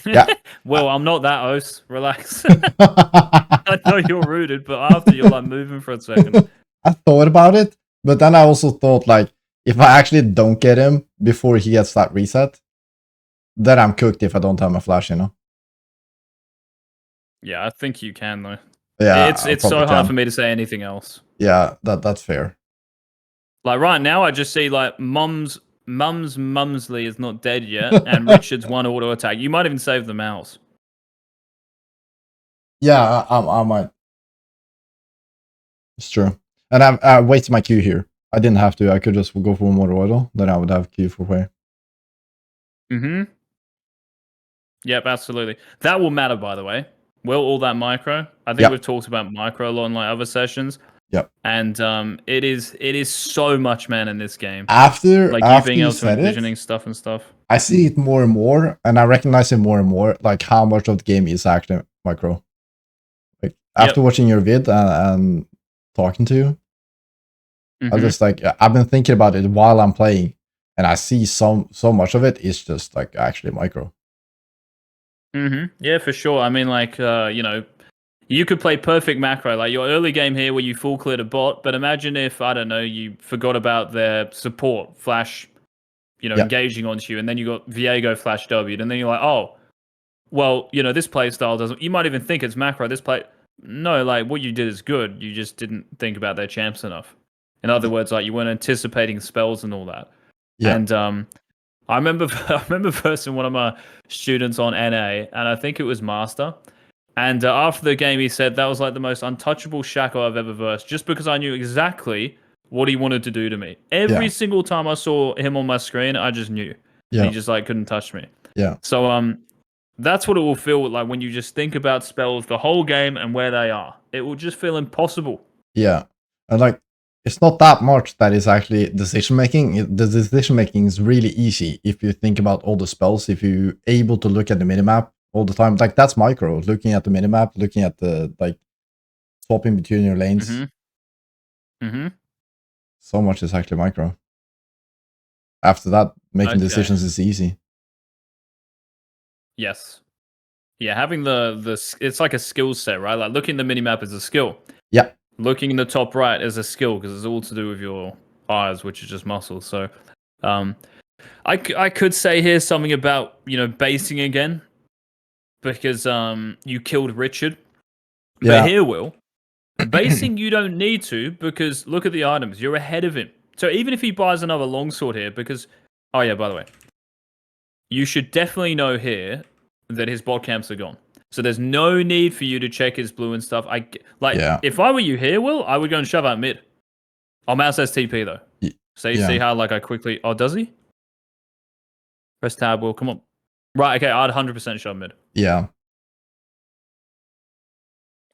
Yeah. Well, I'm not that host. Relax. I know you're rooted, but after you're like moving for a second. I thought about it, but then I also thought like if I actually don't get him before he gets that reset, then I'm cooked if I don't have my flash, you know. Yeah, I think you can though. Yeah, It's so hard for me to say anything else. Yeah, that's fair. Like right now, I just see like Mumsley is not dead yet, and Richard's one auto attack. You might even save the mouse. Yeah, I might. It's true. And I wasted my Q here. I didn't have to. I could just go for one more auto. Then I would have Q for way. Mm-hmm. Yep, absolutely. That will matter, by the way. Will all that micro? I think we've talked about micro a lot in like other sessions. Yep. And it is so much, man, in this game. After like after you being able you to said envisioning it, stuff and stuff. I see it more and more, and I recognize it more and more. Like how much of the game is actually micro. Like after watching your vid and talking to you, I just like I've been thinking about it while I'm playing, and I see so much of it is just like actually micro. Yeah, for sure. I mean, like you know, you could play perfect macro, like your early game here where you full cleared a bot, but imagine if, I don't know, you forgot about their support flash, you know, engaging onto you, and then you got Viego flash W'd, and then you're like, oh, well, you know, this play style doesn't, you might even think it's macro. This play, no, like what you did is good. You just didn't think about their champs enough. In other words, like you weren't anticipating spells and all that. Yeah. And I remember versing one of my students on NA, and I think it was Master. And after the game, he said that was like the most untouchable Shaco I've ever versed, just because I knew exactly what he wanted to do to me. Every single time I saw him on my screen, I just knew. He just like couldn't touch me. Yeah. So that's what it will feel like when you just think about spells the whole game and where they are. It will just feel impossible. Yeah. And like it's not that much that is actually decision making. The decision making is really easy if you think about all the spells, if you're able to look at the minimap all the time. Like that's micro, looking at the minimap, looking at the like swapping between your lanes. So much is actually micro. After that, making decisions is easy. Yes. Yeah, having the it's like a skill set, right? Like looking at the minimap is a skill. Yeah. Looking in the top right is a skill because it's all to do with your eyes, which is just muscles. So, I could say here something about, you know, basing again because you killed Richard. But here, Will, basing you don't need to because look at the items. You're ahead of him. So even if he buys another longsword here, because oh yeah, by the way, you should definitely know here that his bot camps are gone. So there's no need for you to check his blue and stuff. If I were you here, Will, I would go and shove out mid. Oh, mouse says TP though. See how like I quickly. Oh, does he? Press tab. Will, come on. Right. Okay. I'd 100% shove mid. Yeah.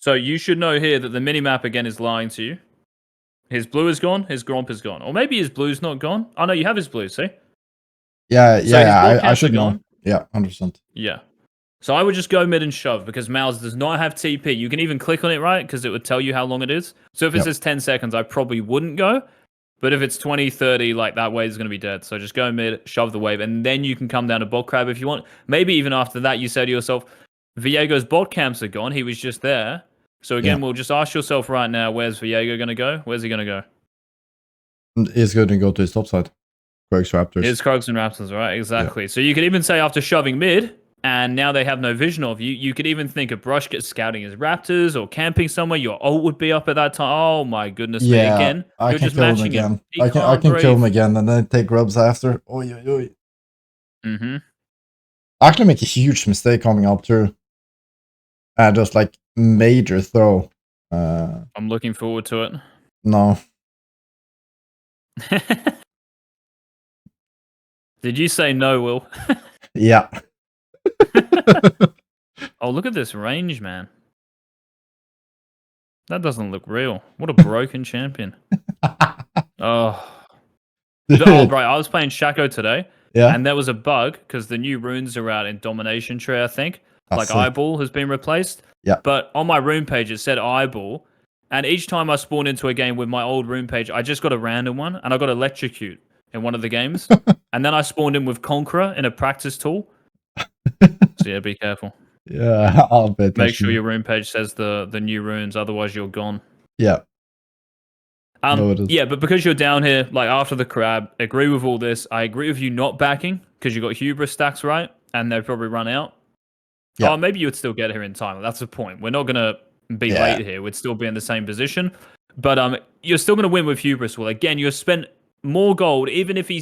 So you should know here that the minimap again is lying to you. His blue is gone. His Gromp is gone. Or maybe his blue's not gone. Oh no, you have his blue. See? Yeah. I should know. Yeah, 100%. Yeah. So I would just go mid and shove because Mouse does not have TP. You can even click on it, right? Because it would tell you how long it is. So if it says 10 seconds, I probably wouldn't go. But if it's 20, 30, like that wave is going to be dead. So just go mid, shove the wave, and then you can come down to bot crab if you want. Maybe even after that, you say to yourself, Viego's bot camps are gone. He was just there. So again, we'll just ask yourself right now, where's Viego going to go? Where's he going to go? He's going to go to his top side. Krogs Raptors. It's Krogs and Raptors, right? Exactly. So you could even say after shoving mid, and now they have no vision of you, you could even think of Brush gets scouting his Raptors or camping somewhere. Your ult would be up at that time. Oh my goodness me! Again, I you're can just kill him matching again. him. I can kill him again and then take grubs after. Oy, oy, oy. I actually make a huge mistake coming up through. And just like major throw. I'm looking forward to it. No. Did you say no, Will? Yeah. Oh, look at this range, man. That doesn't look real. What a broken champion. Oh. Oh, bro, I was playing Shaco today. Yeah. And there was a bug because the new runes are out in Domination Tree, I think. Like Eyeball has been replaced. Yeah. But on my rune page, it said Eyeball. And each time I spawned into a game with my old rune page, I just got a random one and I got Electrocute. in one of the games, and then I spawned in with Conqueror in a practice tool. So yeah, be careful. Yeah, I'll bet. Make sure your rune page says the new runes, otherwise you're gone. Yeah. Yeah, but because you're down here, like after the crab, agree with all this. I agree with you not backing because you got hubris stacks, right? And they'll probably run out. Yeah. Oh, maybe you would still get here in time. That's the point. We're not gonna be late here. We'd still be in the same position. But you're still gonna win with hubris. Well, again, you've spent more gold, even if the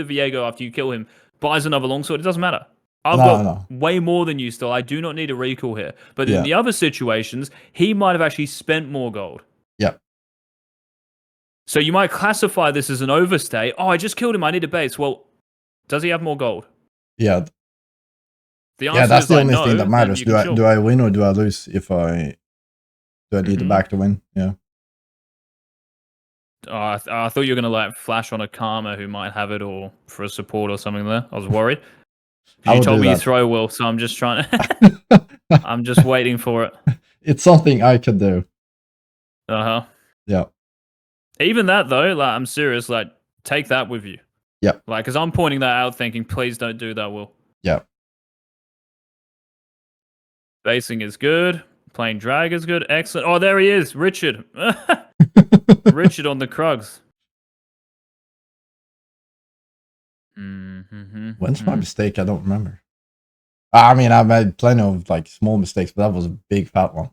Viego after you kill him buys another longsword, it doesn't matter. I've got way more than you still. I do not need a recall here. But in the other situations, he might have actually spent more gold. Yeah. So you might classify this as an overstay. Oh, I just killed him. I need a base. Well, does he have more gold? Yeah. The answer that's is the only no, thing that matters. Do I win or do I lose? If I need the back to win? Yeah. I thought you were gonna like flash on a Karma who might have it, or for a support or something. There, I was worried. You told me you throw Will, so I'm just trying to. I'm just waiting for it. It's something I could do. Yeah. Even that though, like I'm serious. Like take that with you. Yeah. Like, cause I'm pointing that out, thinking, please don't do that, Will. Yeah. Basing is good. Playing drag is good. Excellent. Oh, there he is, Richard. Richard on the Krugs. When's my mistake? I don't remember. I mean, I made plenty of like small mistakes, but that was a big fat one.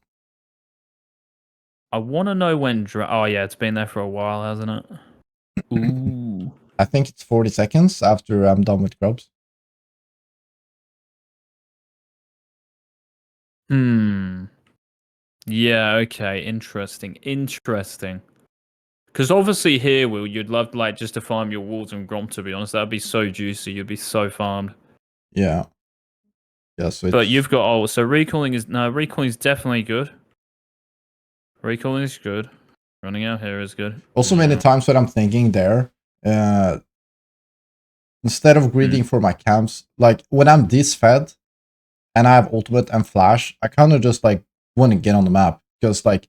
I want to know when. Oh yeah, it's been there for a while, hasn't it? Ooh. I think it's 40 seconds after I'm done with grubs. Yeah. Okay. Interesting. Because obviously here, Will, you'd love like just to farm your wolves and gromp. To be honest, that'd be so juicy. You'd be so farmed. Yeah. Yeah. So but you've got so recalling is definitely good. Recalling is good. Running out here is good. Also, many times what I'm thinking there, instead of greeting for my camps, like when I'm this fed and I have ultimate and flash, I kind of just like want to get on the map because like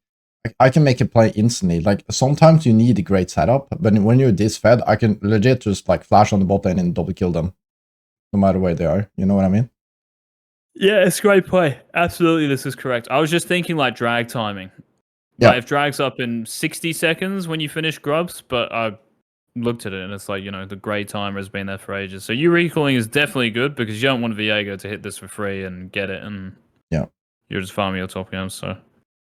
I can make a play instantly. Like sometimes you need a great setup, but when you're this fed, I can legit just like flash on the bot lane and double kill them, no matter where they are. You know what I mean? Yeah, it's great play. Absolutely, this is correct. I was just thinking like drag timing. Yeah. Like if drag's up in 60 seconds when you finish grubs, but I looked at it and it's like, the grey timer has been there for ages. So you recalling is definitely good because you don't want Viego to hit this for free and get it, and you're just farming your top games. So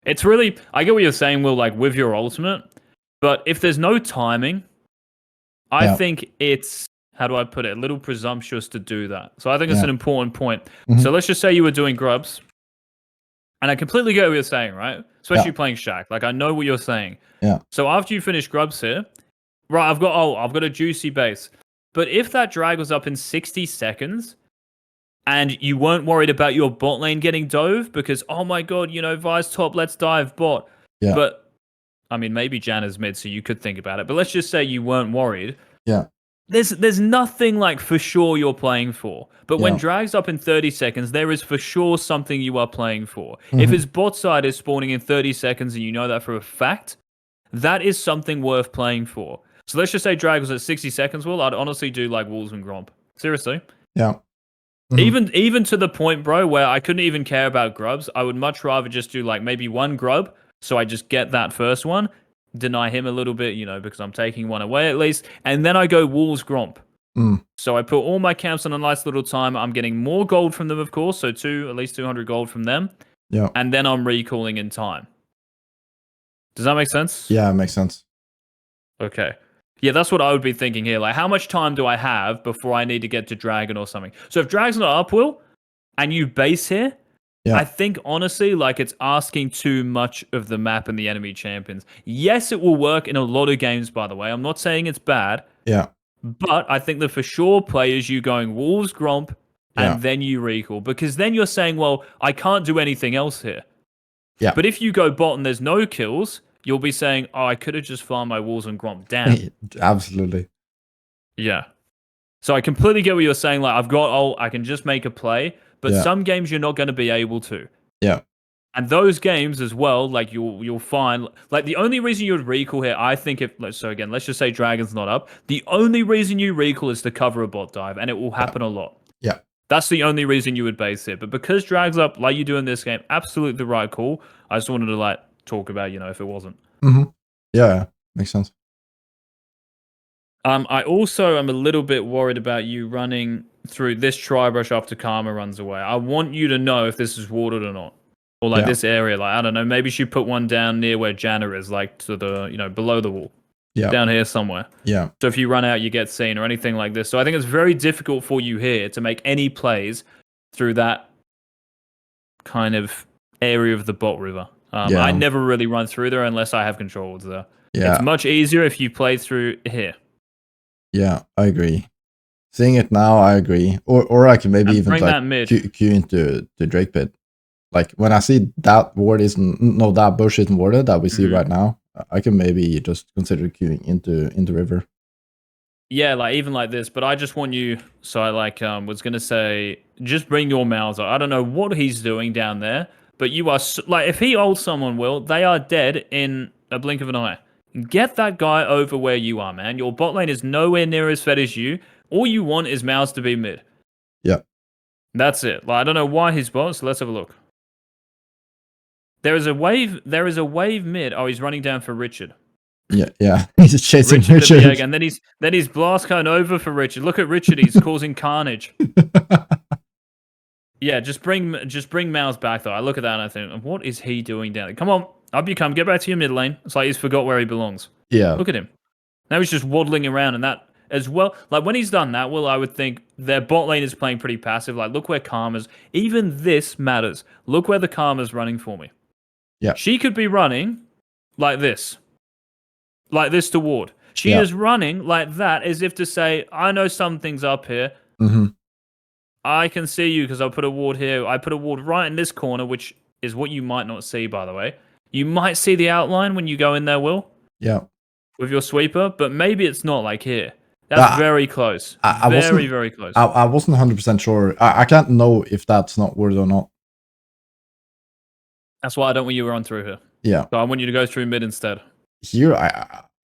it's really, I get what you're saying, Will, like with your ultimate, but if there's no timing, I think it's, how do I put it, a little presumptuous to do that. So I think it's an important point. So let's just say you were doing grubs, and I completely get what you're saying, right? Especially playing Shaq. Like I know what you're saying. Yeah. So after you finish grubs here, right, I've got a juicy base. But if that drag was up in 60 seconds and you weren't worried about your bot lane getting dove because, oh my god, Vi's top, let's dive bot. Yeah. But, I mean, maybe Jan is mid, so you could think about it. But let's just say you weren't worried. Yeah. There's nothing like for sure you're playing for. But when drag's up in 30 seconds, there is for sure something you are playing for. If his bot side is spawning in 30 seconds and you know that for a fact, that is something worth playing for. So let's just say drag was at 60 seconds, Will. I'd honestly do like wolves and gromp. Seriously. Yeah. Even to the point, bro, where I couldn't even care about grubs. I would much rather just do like maybe one grub, so I just get that first one, deny him a little bit, because I'm taking one away at least, and then I go wolves gromp. So I put all my camps on a nice little time. I'm getting more gold from them, of course, so at least 200 gold from them. Yeah. And then I'm recalling in time. Does that make sense? Yeah, it makes sense. Okay. Yeah, that's what I would be thinking here. Like, how much time do I have before I need to get to Dragon or something? So if Drag's not up, Will, and you base here, I think, honestly, like, it's asking too much of the map and the enemy champions. Yes, it will work in a lot of games, by the way. I'm not saying it's bad. Yeah. But I think the for sure play is you going Wolves, Gromp, and then you recall. Because then you're saying, well, I can't do anything else here. Yeah. But if you go bot and there's no kills, you'll be saying, oh, I could have just farmed my Wolves and Gromp down. Absolutely. Yeah. So I completely get what you're saying. Like, I can just make a play. But some games you're not going to be able to. Yeah. And those games as well, like you'll find, like the only reason you would recall here, I think so again, let's just say Dragon's not up. The only reason you recall is to cover a bot dive, and it will happen a lot. Yeah. That's the only reason you would base it. But because Drag's up, like you do in this game, absolutely the right call. I just wanted to like talk about, if it wasn't. Yeah, makes sense. I also am a little bit worried about you running through this tri-brush after Karma runs away. I want you to know if this is watered or not. Or like this area, like I don't know, maybe she put one down near where Janna is, like to the, below the wall. Yeah. Down here somewhere. Yeah. So if you run out, you get seen or anything like this. So I think it's very difficult for you here to make any plays through that kind of area of the bot river. I never really run through there unless I have controls there. Yeah. It's much easier if you play through here. Yeah, I agree. Seeing it now, I agree. Or I can maybe even bring like that mid. queue into the Drake pit. Like when I see that ward that bush isn't warded that we see right now, I can maybe just consider queuing into river. Yeah, like even like this, but I just want you. So I was gonna say, just bring your Mauser. I don't know what he's doing down there, but you are like, if he ults someone, they are dead in a blink of an eye. Get that guy over where you are, man. Your bot lane is nowhere near as fed as you. All you want is Mouse to be mid. Yeah, that's it. Like I don't know why he's bot. So let's have a look. There is a wave mid. Oh, he's running down for Richard. Yeah. He's chasing Richard. And then he's blast cone over for Richard. Look at Richard. He's causing carnage. Yeah, just bring Mouse back though. I look at that and I think, what is he doing down there? Come on, up you come. Get back to your mid lane. It's like he's forgot where he belongs. Yeah. Look at him. Now he's just waddling around, and that as well. Like when he's done that, I would think their bot lane is playing pretty passive. Like look where Karma's. Even this matters. Look where the Karma's running for me. Yeah. She could be running like this. Like this to ward. She is running like that as if to say, I know something's up here. I can see you because I put a ward here. I put a ward right in this corner, which is what you might not see, by the way. You might see the outline when you go in there, Will. Yeah. With your sweeper, but maybe it's not like here. That's very close. Very close. I wasn't 100% sure. I can't know if that's not word or not. That's why I don't want you to run through here. Yeah. So I want you to go through mid instead. Here,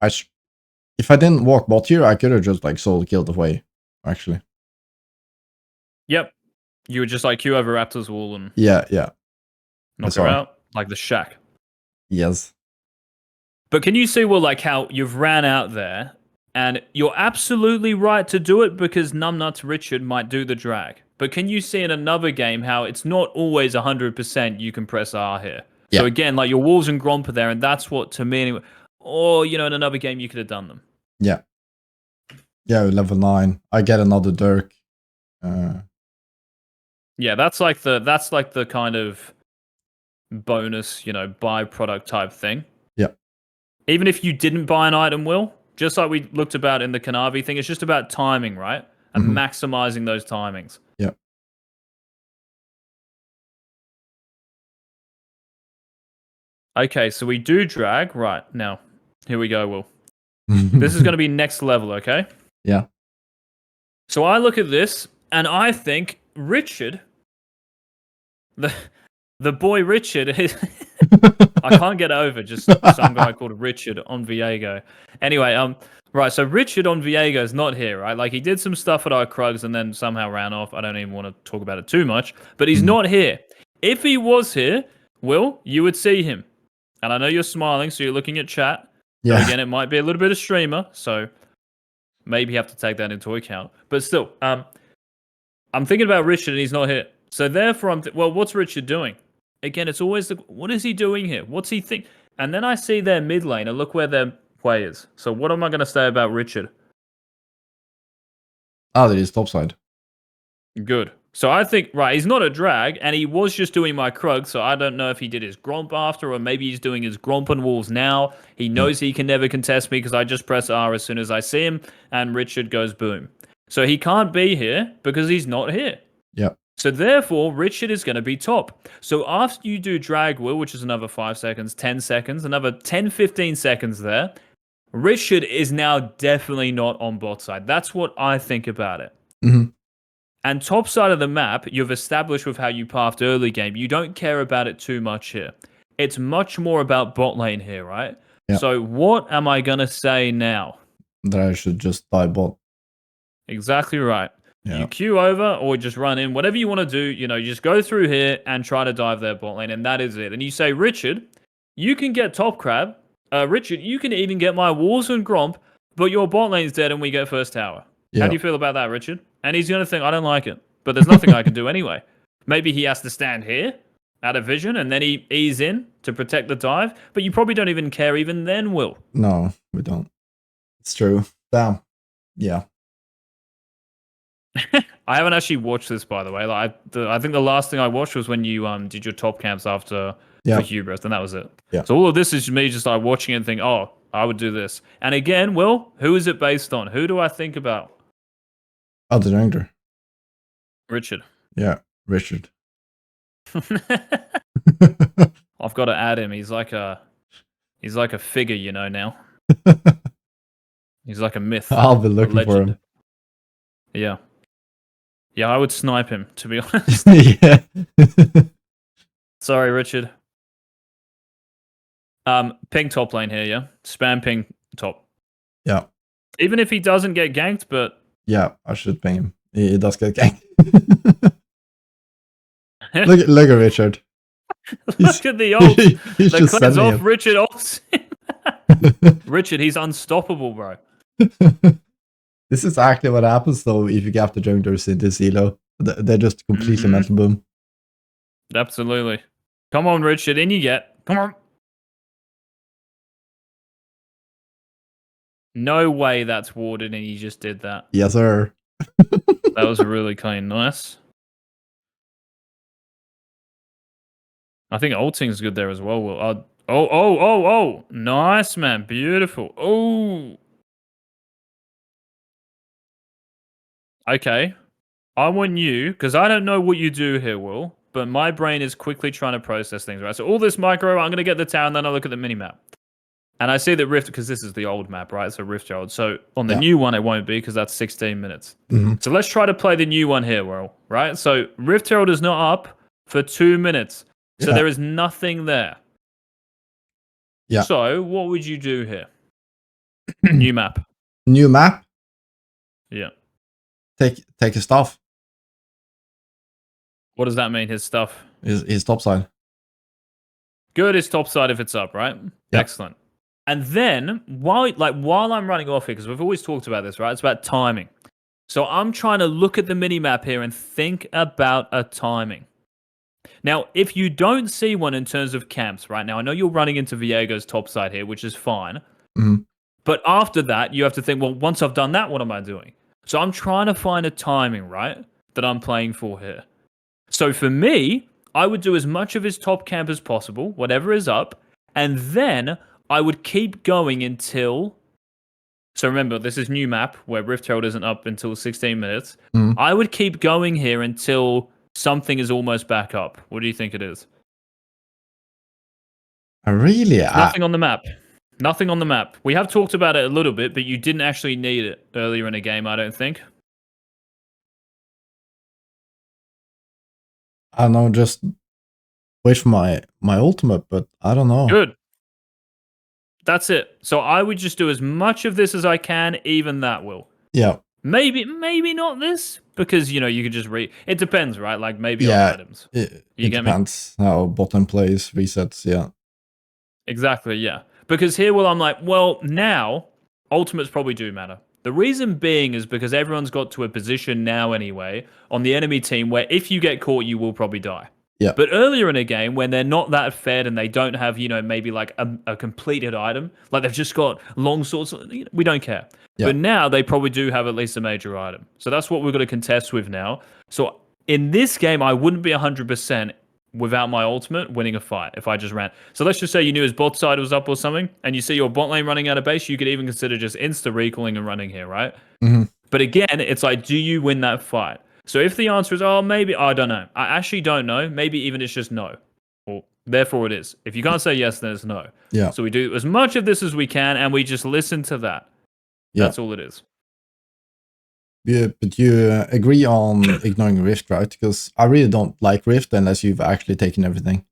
if I didn't walk bot here, I could have just like solo killed away, actually. Yep. You would just like queue over Raptor's wall and yeah. knock her out like the shack. Yes. But can you see, Will, like how you've ran out there and you're absolutely right to do it because Numbnuts Richard might do the drag. But can you see in another game how it's not always 100% you can press R here? So again, like your Wolves and Gromp are there, and that's what, to me anyway, or, in another game you could have done them. Yeah. Yeah, level 9. I get another Dirk. Yeah, that's like the kind of bonus, byproduct type thing. Yeah. Even if you didn't buy an item, Will, just like we looked about in the Kanavi thing, it's just about timing, right? And maximizing those timings. Yeah. Okay, so we do drag. Right, now, here we go, Will. This is going to be next level, okay? Yeah. So I look at this, and I think Richard, the boy Richard, I can't get over just some guy called Richard on Viego. Anyway, right, so Richard on Viego is not here, right? Like, he did some stuff at our Krugs and then somehow ran off. I don't even want to talk about it too much, but he's not here. If he was here, Will, you would see him. And I know you're smiling, so you're looking at chat. Yeah. So again, it might be a little bit of streamer, so maybe you have to take that into account. But still, I'm thinking about Richard, and he's not here. So therefore, what's Richard doing? Again, it's always what is he doing here? What's he think? And then I see their mid lane, and look where their play is. So what am I going to say about Richard? Oh, that is topside. Good. So I think, right, he's not a drag, and he was just doing my Krug, so I don't know if he did his Gromp after, or maybe he's doing his Gromp and Wolves now. He knows he can never contest me because I just press R as soon as I see him, and Richard goes boom. So he can't be here because he's not here. Yep. So therefore, Richard is going to be top. So after you do drag, Will, which is another 5 seconds, 10 seconds, another 10, 15 seconds there, Richard is now definitely not on bot side. That's what I think about it. And top side of the map, you've established with how you pathed early game. You don't care about it too much here. It's much more about bot lane here, right? Yeah. So what am I going to say now? That I should just buy bot. Exactly right. Yeah. You queue over or just run in, whatever you want to do, you just go through here and try to dive their bot lane, and that is it. And you say, Richard, you can get top crab. Richard, you can even get my walls and gromp, but your bot lane's dead and we get first tower. Yeah. How do you feel about that, Richard? And he's going to think, I don't like it, but there's nothing I can do anyway. Maybe he has to stand here out of vision and then he ease in to protect the dive, but you probably don't even care even then, Will. No, we don't. It's true. Damn. Yeah. I haven't actually watched this, by the way. Like, I think the last thing I watched was when you did your top camps after for Hubris, and that was it. Yeah. So all of this is me just like watching it and think, oh, I would do this. And again, Will, who is it based on? Who do I think about? Oh, the jungler. Richard. Yeah, Richard. I've got to add him. He's like a figure, now. He's like a myth. I'll be looking for him. Yeah. Yeah, I would snipe him, to be honest. Yeah. Sorry, Richard. Ping top lane here, yeah? Spam ping top. Yeah. Even if he doesn't get ganked, but... Yeah, I should ping him. He does get ganked. look at Richard. Look at the ult. He's the just cleanse sending off him. Richard ults. Richard, he's unstoppable, bro. This is actually what happens though if you get the junglers in this elo. They're just completely mental boom. Absolutely. Come on, Richard, in you get. Come on. No way that's warded and he just did that. Yes, sir. That was really clean. Nice. I think ulting's good there as well. Oh. Nice, man. Beautiful. Oh. Okay. I want you, because I don't know what you do here, Will, but my brain is quickly trying to process things, right? So all this micro, I'm going to get the town, then I look at the minimap. And I see that Rift, because this is the old map, right? So Rift Herald. So on the new one, it won't be, because that's 16 minutes. So let's try to play the new one here, Will, right? So Rift Herald is not up for 2 minutes. So there is nothing there. Yeah. So what would you do here? New map. New map? Yeah. Take his stuff. What does that mean, his stuff? His top side. Good is top side if it's up, right? Yeah. Excellent. And then, while I'm running off here, because we've always talked about this, right? It's about timing. So I'm trying to look at the mini-map here and think about a timing. Now, if you don't see one in terms of camps, right? Now, I know you're running into Viego's top side here, which is fine. But after that, you have to think, well, once I've done that, what am I doing? So I'm trying to find a timing, right, that I'm playing for here. So for me, I would do as much of his top camp as possible, whatever is up, and then I would keep going until... So remember, this is new map, where Rift Herald isn't up until 16 minutes. I would keep going here until something is almost back up. What do you think it is? Really? Nothing on the map. Nothing on the map. We have talked about it a little bit, but you didn't actually need it earlier in a game, I don't think. I don't know, just wait for my ultimate, but I don't know. Good. That's it. So I would just do as much of this as I can, even that, Will. Yeah. Maybe not this, because, you could just it depends, right? Like, maybe on items. It depends how bottom plays, resets, yeah. Exactly, yeah. Because here, I'm like, well, now, ultimates probably do matter. The reason being is because everyone's got to a position now anyway on the enemy team where if you get caught, you will probably die. Yeah. But earlier in a game, when they're not that fed and they don't have, maybe like a completed item, like they've just got long swords, we don't care. Yeah. But now they probably do have at least a major item. So that's what we're going to contest with now. So in this game, I wouldn't be 100% without my ultimate winning a fight if I just ran. So let's just say you knew his bot side was up or something, and you see your bot lane running out of base, you could even consider just insta-recalling and running here, right? But again, it's like, do you win that fight? So if the answer is, oh, maybe, I don't know. I actually don't know. Maybe even it's just no. Well, therefore it is. If you can't say yes, then it's no. Yeah. So we do as much of this as we can, and we just listen to that. Yeah. That's all it is. Yeah, but you agree on ignoring Rift, right? Because I really don't like Rift unless you've actually taken everything.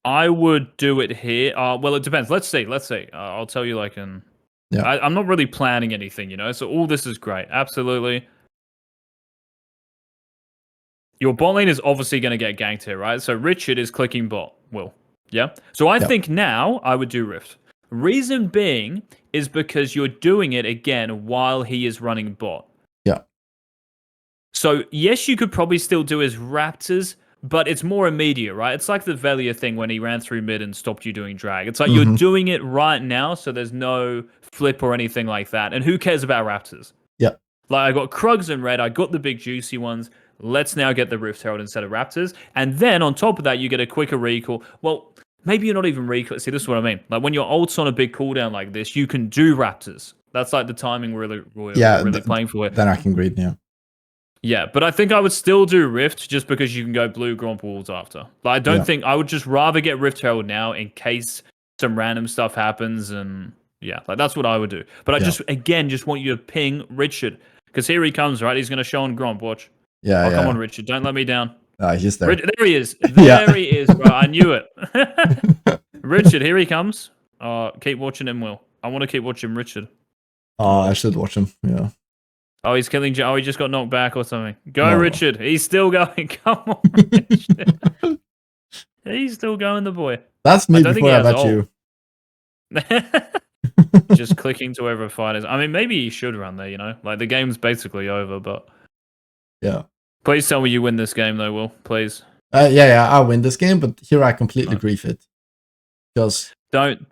I would do it here. Well, it depends. Let's see. I'll tell you like in. Yeah. I'm not really planning anything, you know. So all this is great. Absolutely. Your bot lane is obviously going to get ganked here, right? So Richard is clicking bot. Will. Yeah. So I think now I would do Rift. Reason being is because you're doing it again while he is running bot. Yeah. So yes, you could probably still do his Raptors, but it's more immediate, right? It's like the Velia thing when he ran through mid and stopped you doing drag. It's like you're doing it right now, so there's no flip or anything like that. And who cares about Raptors? Yeah. Like I got Krugs in red, I got the big juicy ones. Let's now get the Rift Herald instead of Raptors. And then on top of that, you get a quicker recall. Well, maybe you're not even recall. See, this is what I mean. Like when your ult's on a big cooldown like this, you can do Raptors. That's like the timing we're really playing for. Then I can agree, yeah. Yeah, but I think I would still do Rift just because you can go blue Gromp Walls after. Like, I don't think I would just rather get Rift Herald now in case some random stuff happens, and yeah, like that's what I would do. But I just want you to ping Richard because here he comes, right? He's gonna show on Gromp. Watch. Yeah, Come on, Richard, don't let me down. He's there. There he is. There he is, bro. I knew it. Richard, here he comes. Keep watching him, Will. I want to keep watching Richard. I should watch him. Yeah. Oh, he's killing. Oh, he just got knocked back or something. Go, Richard. He's still going. Come on, Richard. He's still going, the boy. That's me before I met you. Just clicking to wherever a fight is. I mean, maybe he should run there, you know? Like, the game's basically over, but... Yeah. Please tell me you win this game, though, Will. Please. Yeah, I win this game, but here I completely grief it. Because...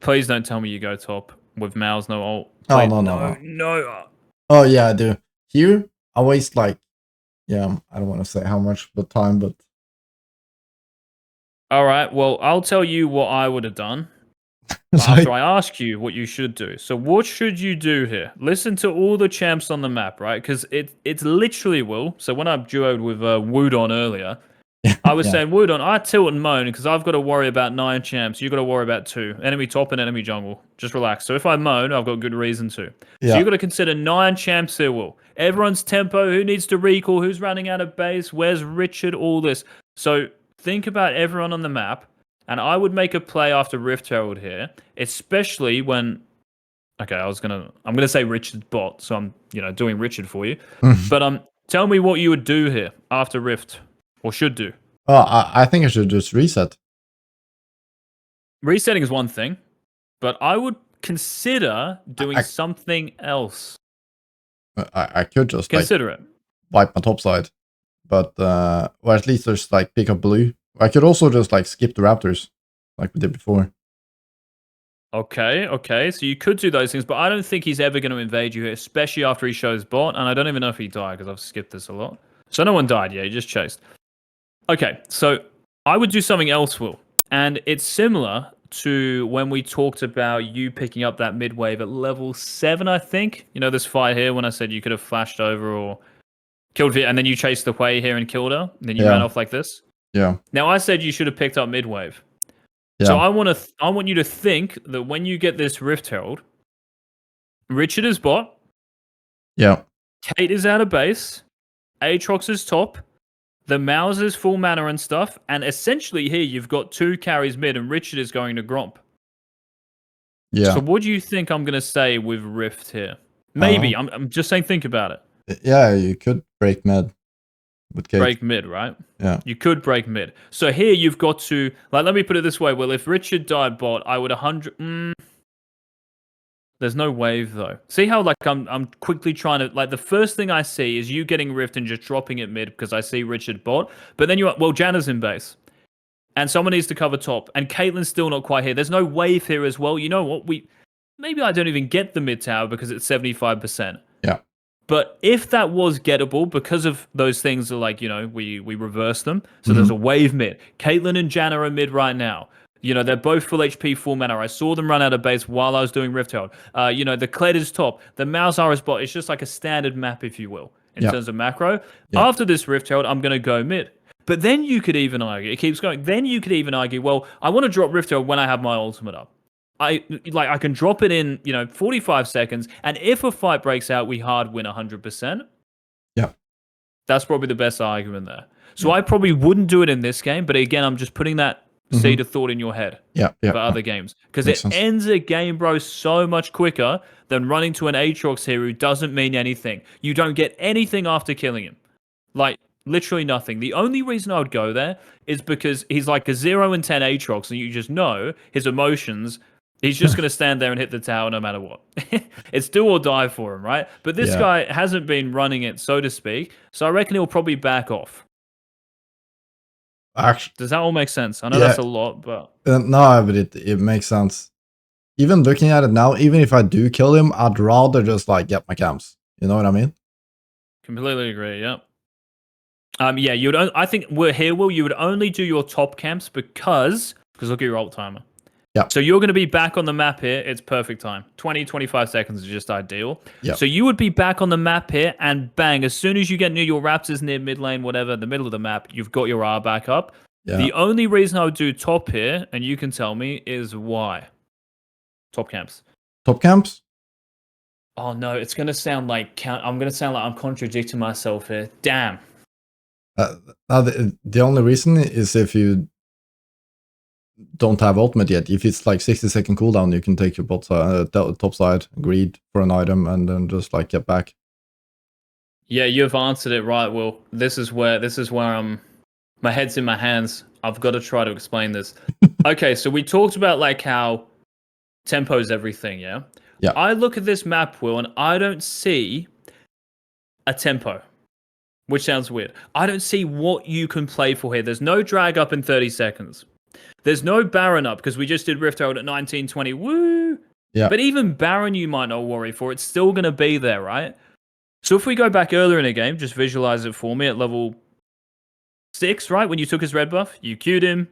Please don't tell me you go top with Mao's no ult. Oh, no. No. Oh, yeah, I do. Here, I waste, like... Yeah, I don't want to say how much but time, but... Alright, well, I'll tell you what I would have done. After I ask you what you should do. So what should you do here? Listen to all the champs on the map, right? Because it's literally Will. So when I duoed with Wudon earlier, I was saying, Wudon, I tilt and moan because I've got to worry about 9 champs. You've got to worry about 2. Enemy top and enemy jungle. Just relax. So if I moan, I've got good reason to. So you've got to consider 9 champs here, Will. Everyone's tempo, who needs to recall, who's running out of base, where's Richard, all this. So think about everyone on the map. And I would make a play after Rift Herald here, especially when... Okay, I'm gonna say Richard's bot, so I'm doing Richard for you. But tell me what you would do here after Rift, or should do. Oh, I think I should just reset. Resetting is one thing, but I would consider doing something else. I could just consider it. Wipe my top side, but or at least there's like pick up blue. I could also just like skip the Raptors, like we did before. Okay. So you could do those things, but I don't think he's ever going to invade you here, especially after he shows bot. And I don't even know if he died because I've skipped this a lot. So no one died. Yeah, he just chased. Okay, so I would do something else, Will, and it's similar to when we talked about you picking up that mid wave at level 7. I think this fight here when I said you could have flashed over or killed it, and then you chased the way here and killed her. And then you ran off like this. Yeah. Now I said you should have picked up mid wave. Yeah. So I want you to think that when you get this Rift Herald, Richard is bot. Yeah. Kate is out of base. Aatrox is top. The Mouse is full mana and stuff. And essentially here you've got 2 carries mid and Richard is going to Gromp. Yeah. So what do you think I'm going to say with Rift here? Maybe. I'm just saying think about it. Yeah, you could break mid. Break mid, right? Yeah. You could break mid. So here you've got to... Like, let me put it this way, Will. If Richard died bot, I would 100... There's no wave, though. See how, like, I'm quickly trying to... Like, the first thing I see is you getting Rift and just dropping it mid because I see Richard bot. But then well, Janna's in base. And someone needs to cover top. And Caitlyn's still not quite here. There's no wave here as well. You know what? Maybe I don't even get the mid tower because it's 75%. Yeah. But if that was gettable, because of those things are like, we reverse them. So there's a wave mid. Caitlyn and Janna are mid right now. They're both full HP, full mana. I saw them run out of base while I was doing Rift Herald. The Kled is top. The Malzahar is bot. It's just like a standard map, if you will, in terms of macro. Yeah. After this Rift Herald, I'm going to go mid. But then you could even argue, it keeps going, then you could even argue, well, I want to drop Rift Herald when I have my ultimate up. I can drop it in, 45 seconds, and if a fight breaks out, we hard win 100%. Yeah. That's probably the best argument there. So I probably wouldn't do it in this game, but again, I'm just putting that seed of thought in your head for other games. Because it ends a game, bro, so much quicker than running to an Aatrox here who doesn't mean anything. You don't get anything after killing him. Like, literally nothing. The only reason I would go there is because he's like a 0 and 10 Aatrox, and you just know his emotions. He's just going to stand there and hit the tower no matter what. It's do or die for him, right? But this guy hasn't been running it, so to speak. So I reckon he'll probably back off. Actually, does that all make sense? I know that's a lot, but no, but it makes sense. Even looking at it now, even if I do kill him, I'd rather just like get my camps. You know what I mean? Completely agree. Yep. Yeah, I think we're here, Will. You would only do your top camps because look at your ult timer. Yeah. So you're going to be back on the map here. It's perfect time. 20, 25 seconds is just ideal. Yeah. So you would be back on the map here, and bang, as soon as you get near your Raptors, near mid lane, whatever, the middle of the map, you've got your R back up. Yeah. The only reason I would do top here, and you can tell me, is why. Top camps. Top camps? Oh no, it's going to sound like I'm going to sound like I'm contradicting myself here. Damn. Now the only reason is if you don't have ultimate yet. If it's like 60-second cooldown, you can take your top side, greed for an item, and then just like get back. Yeah, you've answered it right, Will. This is where I'm. My head's in my hands. I've got to try to explain this. Okay, so we talked about like how tempo's everything. Yeah. Yeah. I look at this map, Will, and I don't see a tempo, which sounds weird. I don't see what you can play for here. There's no drag up in 30 seconds. There's no Baron up because we just did Rift Herald at 1920. Woo! Yeah. But even Baron you might not worry for. It's still going to be there, right? So if we go back earlier in the game, just visualize it for me at level 6, right? When you took his red buff, you queued him.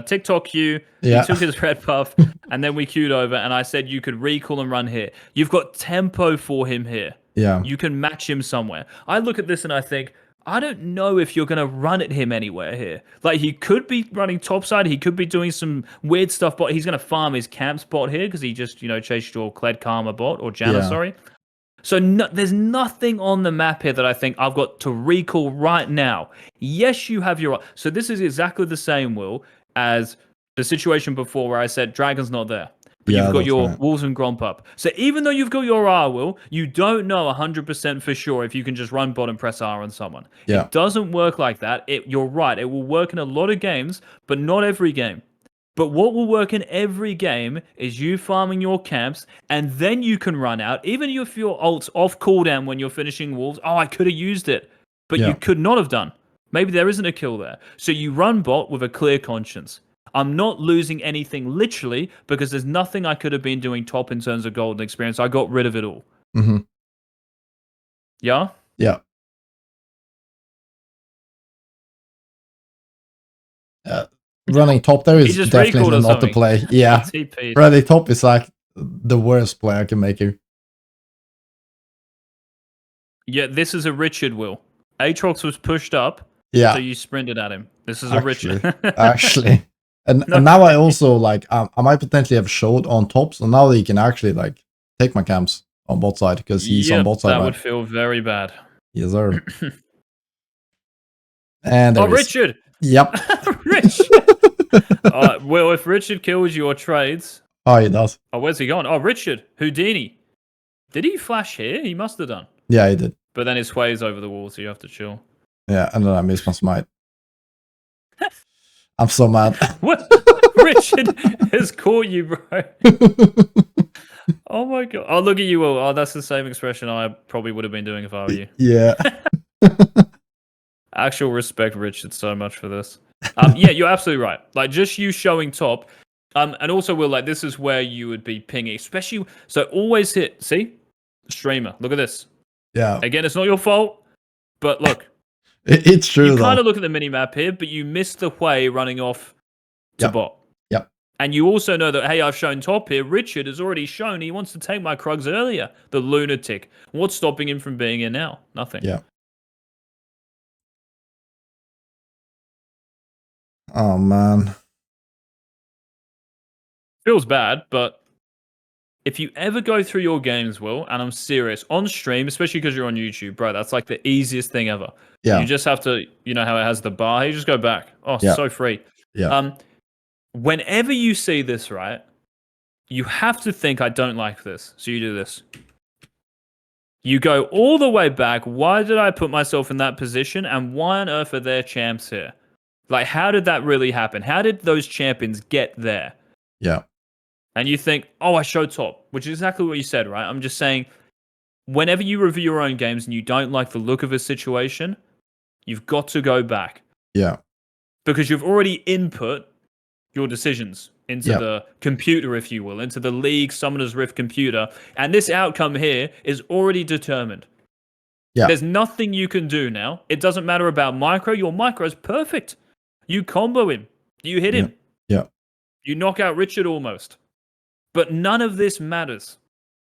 TikTok queue. Yeah. You took his red buff, and then we queued over, and I said you could recall and run here. You've got tempo for him here. Yeah. You can match him somewhere. I look at this and I think, I don't know if you're going to run at him anywhere here. Like, he could be running topside. He could be doing some weird stuff, but he's going to farm his camp spot here because he just, chased your Kled Karma bot, or Janna, sorry. So there's nothing on the map here that I think I've got to recall right now. Yes, you have your... So this is exactly the same, Will, as the situation before where I said Dragon's not there. But you've got your Wolves and Gromp up. So even though you've got your R, Will, you don't know 100% for sure if you can just run bot and press R on someone. Yeah. It doesn't work like that. You're right. It will work in a lot of games, but not every game. But what will work in every game is you farming your camps, and then you can run out. Even if your ult's off cooldown when you're finishing Wolves, I could have used it. But you could not have done. Maybe there isn't a kill there. So you run bot with a clear conscience. I'm not losing anything literally because there's nothing I could have been doing top in terms of golden experience. I got rid of it all. Yeah? Yeah. Running top there is definitely not the play. Yeah. Running top is like the worst play I can make you. Yeah, this is a Richard, Will. Aatrox was pushed up. Yeah. So you sprinted at him. This is a Richard. Actually. And now I also like I might potentially have showed on top, so now you can actually like take my camps on bot side because he's on bot side. That would feel very bad. Yes, sir. And Richard. Yep. Rich. Well, if Richard kills your trades. Oh, he does. Oh, where's he gone? Oh, Richard Houdini. Did he flash here? He must have done. Yeah, he did. But then his sway's over the wall, so you have to chill. Yeah, and then I missed my smite. I'm so mad. What? Richard has caught you, bro. Oh my god. Oh, look at you, Will. Oh, that's the same expression I probably would have been doing if I were you. Yeah. Actual respect, Richard, so much for this. Yeah, you're absolutely right. Like, just you showing top. And also, Will, like, this is where you would be pinging. Especially, so always hit, see? Streamer, look at this. Yeah. Again, it's not your fault, but look. It's true, you kind of look at the mini-map here, but you missed the way running off to bot. Yep. And you also know that, hey, I've shown top here. Richard has already shown he wants to take my Krugs earlier. The lunatic. What's stopping him from being here now? Nothing. Yeah. Oh, man. Feels bad, but if you ever go through your games, Will, and I'm serious, on stream, especially because you're on YouTube, bro, that's like the easiest thing ever. Yeah. You just have to, you know how it has the bar? You just go back. Oh, Yeah. so free. Yeah. Whenever you see this, right, you have to think, I don't like this. So you do this. You go all the way back. Why did I put myself in that position? And why on earth are there champs here? Like, how did that really happen? How did those champions get there? Yeah. And you think, oh, I showed top, which is exactly what you said, right? I'm just saying, whenever you review your own games and you don't like the look of a situation, you've got to go back. Yeah. Because you've already input your decisions into Yeah. the computer, if you will, into the League Summoner's Rift computer. And this outcome here is already determined. Yeah. There's nothing you can do now. It doesn't matter about micro. Your micro is perfect. You combo him. You hit him. Yeah. You knock out Richard almost. But none of this matters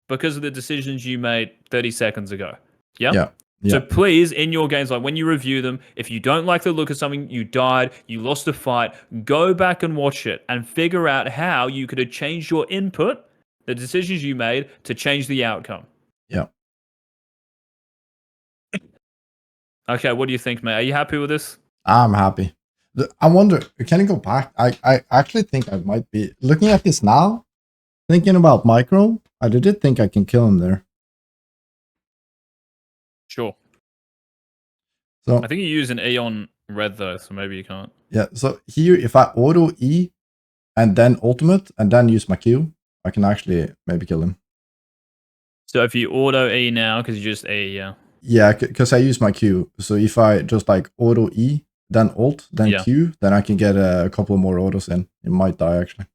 because of the decisions you made 30 seconds ago. Yeah? Yeah. Yeah. So please, in your games, like when you review them, if you don't like the look of something, you died, you lost a fight, go back and watch it and figure out how you could have changed your input, the decisions you made, to change the outcome. Yeah. Okay, what do you think, mate? Are you happy with this? I'm happy. I wonder, can you go back? I actually think I might be looking at this now, thinking about micro. I did think I can kill him there. Sure. So I think you use an E on red though, so maybe you can't. yeah, so here if I auto E and then ultimate and then use my Q, I can actually maybe kill him. So if you auto E now, because you just E, yeah. Yeah, because I use my Q. So if I just like auto E, then ult, then Yeah. Q, then I can get a couple more autos in. It might die actually.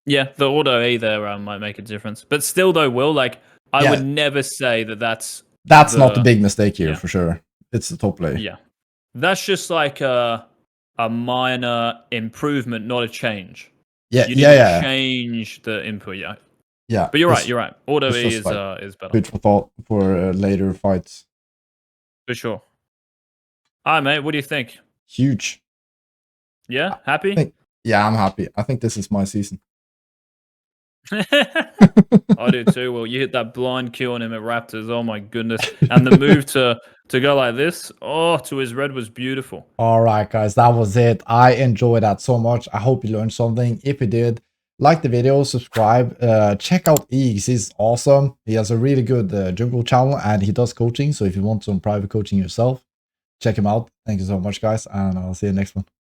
Yeah, the auto E there might make a difference. But still though, Will, like, I would never say that that's not the big mistake here for sure. It's the top play. Yeah. That's just like a minor improvement, not a change. Yeah, you didn't change the input, yeah. Yeah. But you're right. Auto E is like is better. Good for thought for later fights. For sure. All right, mate, what do you think? Huge. Yeah? Happy? Yeah, I'm happy. I think this is my season. I do too. Well, you hit that blind kill on him at Raptors. Oh my goodness! And the move to go like this, to his red was beautiful. All right, guys, that was it. I enjoyed that so much. I hope you learned something. If you did, like the video, subscribe. Check out Eagz. He's awesome. He has a really good jungle channel and he does coaching. So if you want some private coaching yourself, check him out. Thank you so much, guys, and I'll see you next one.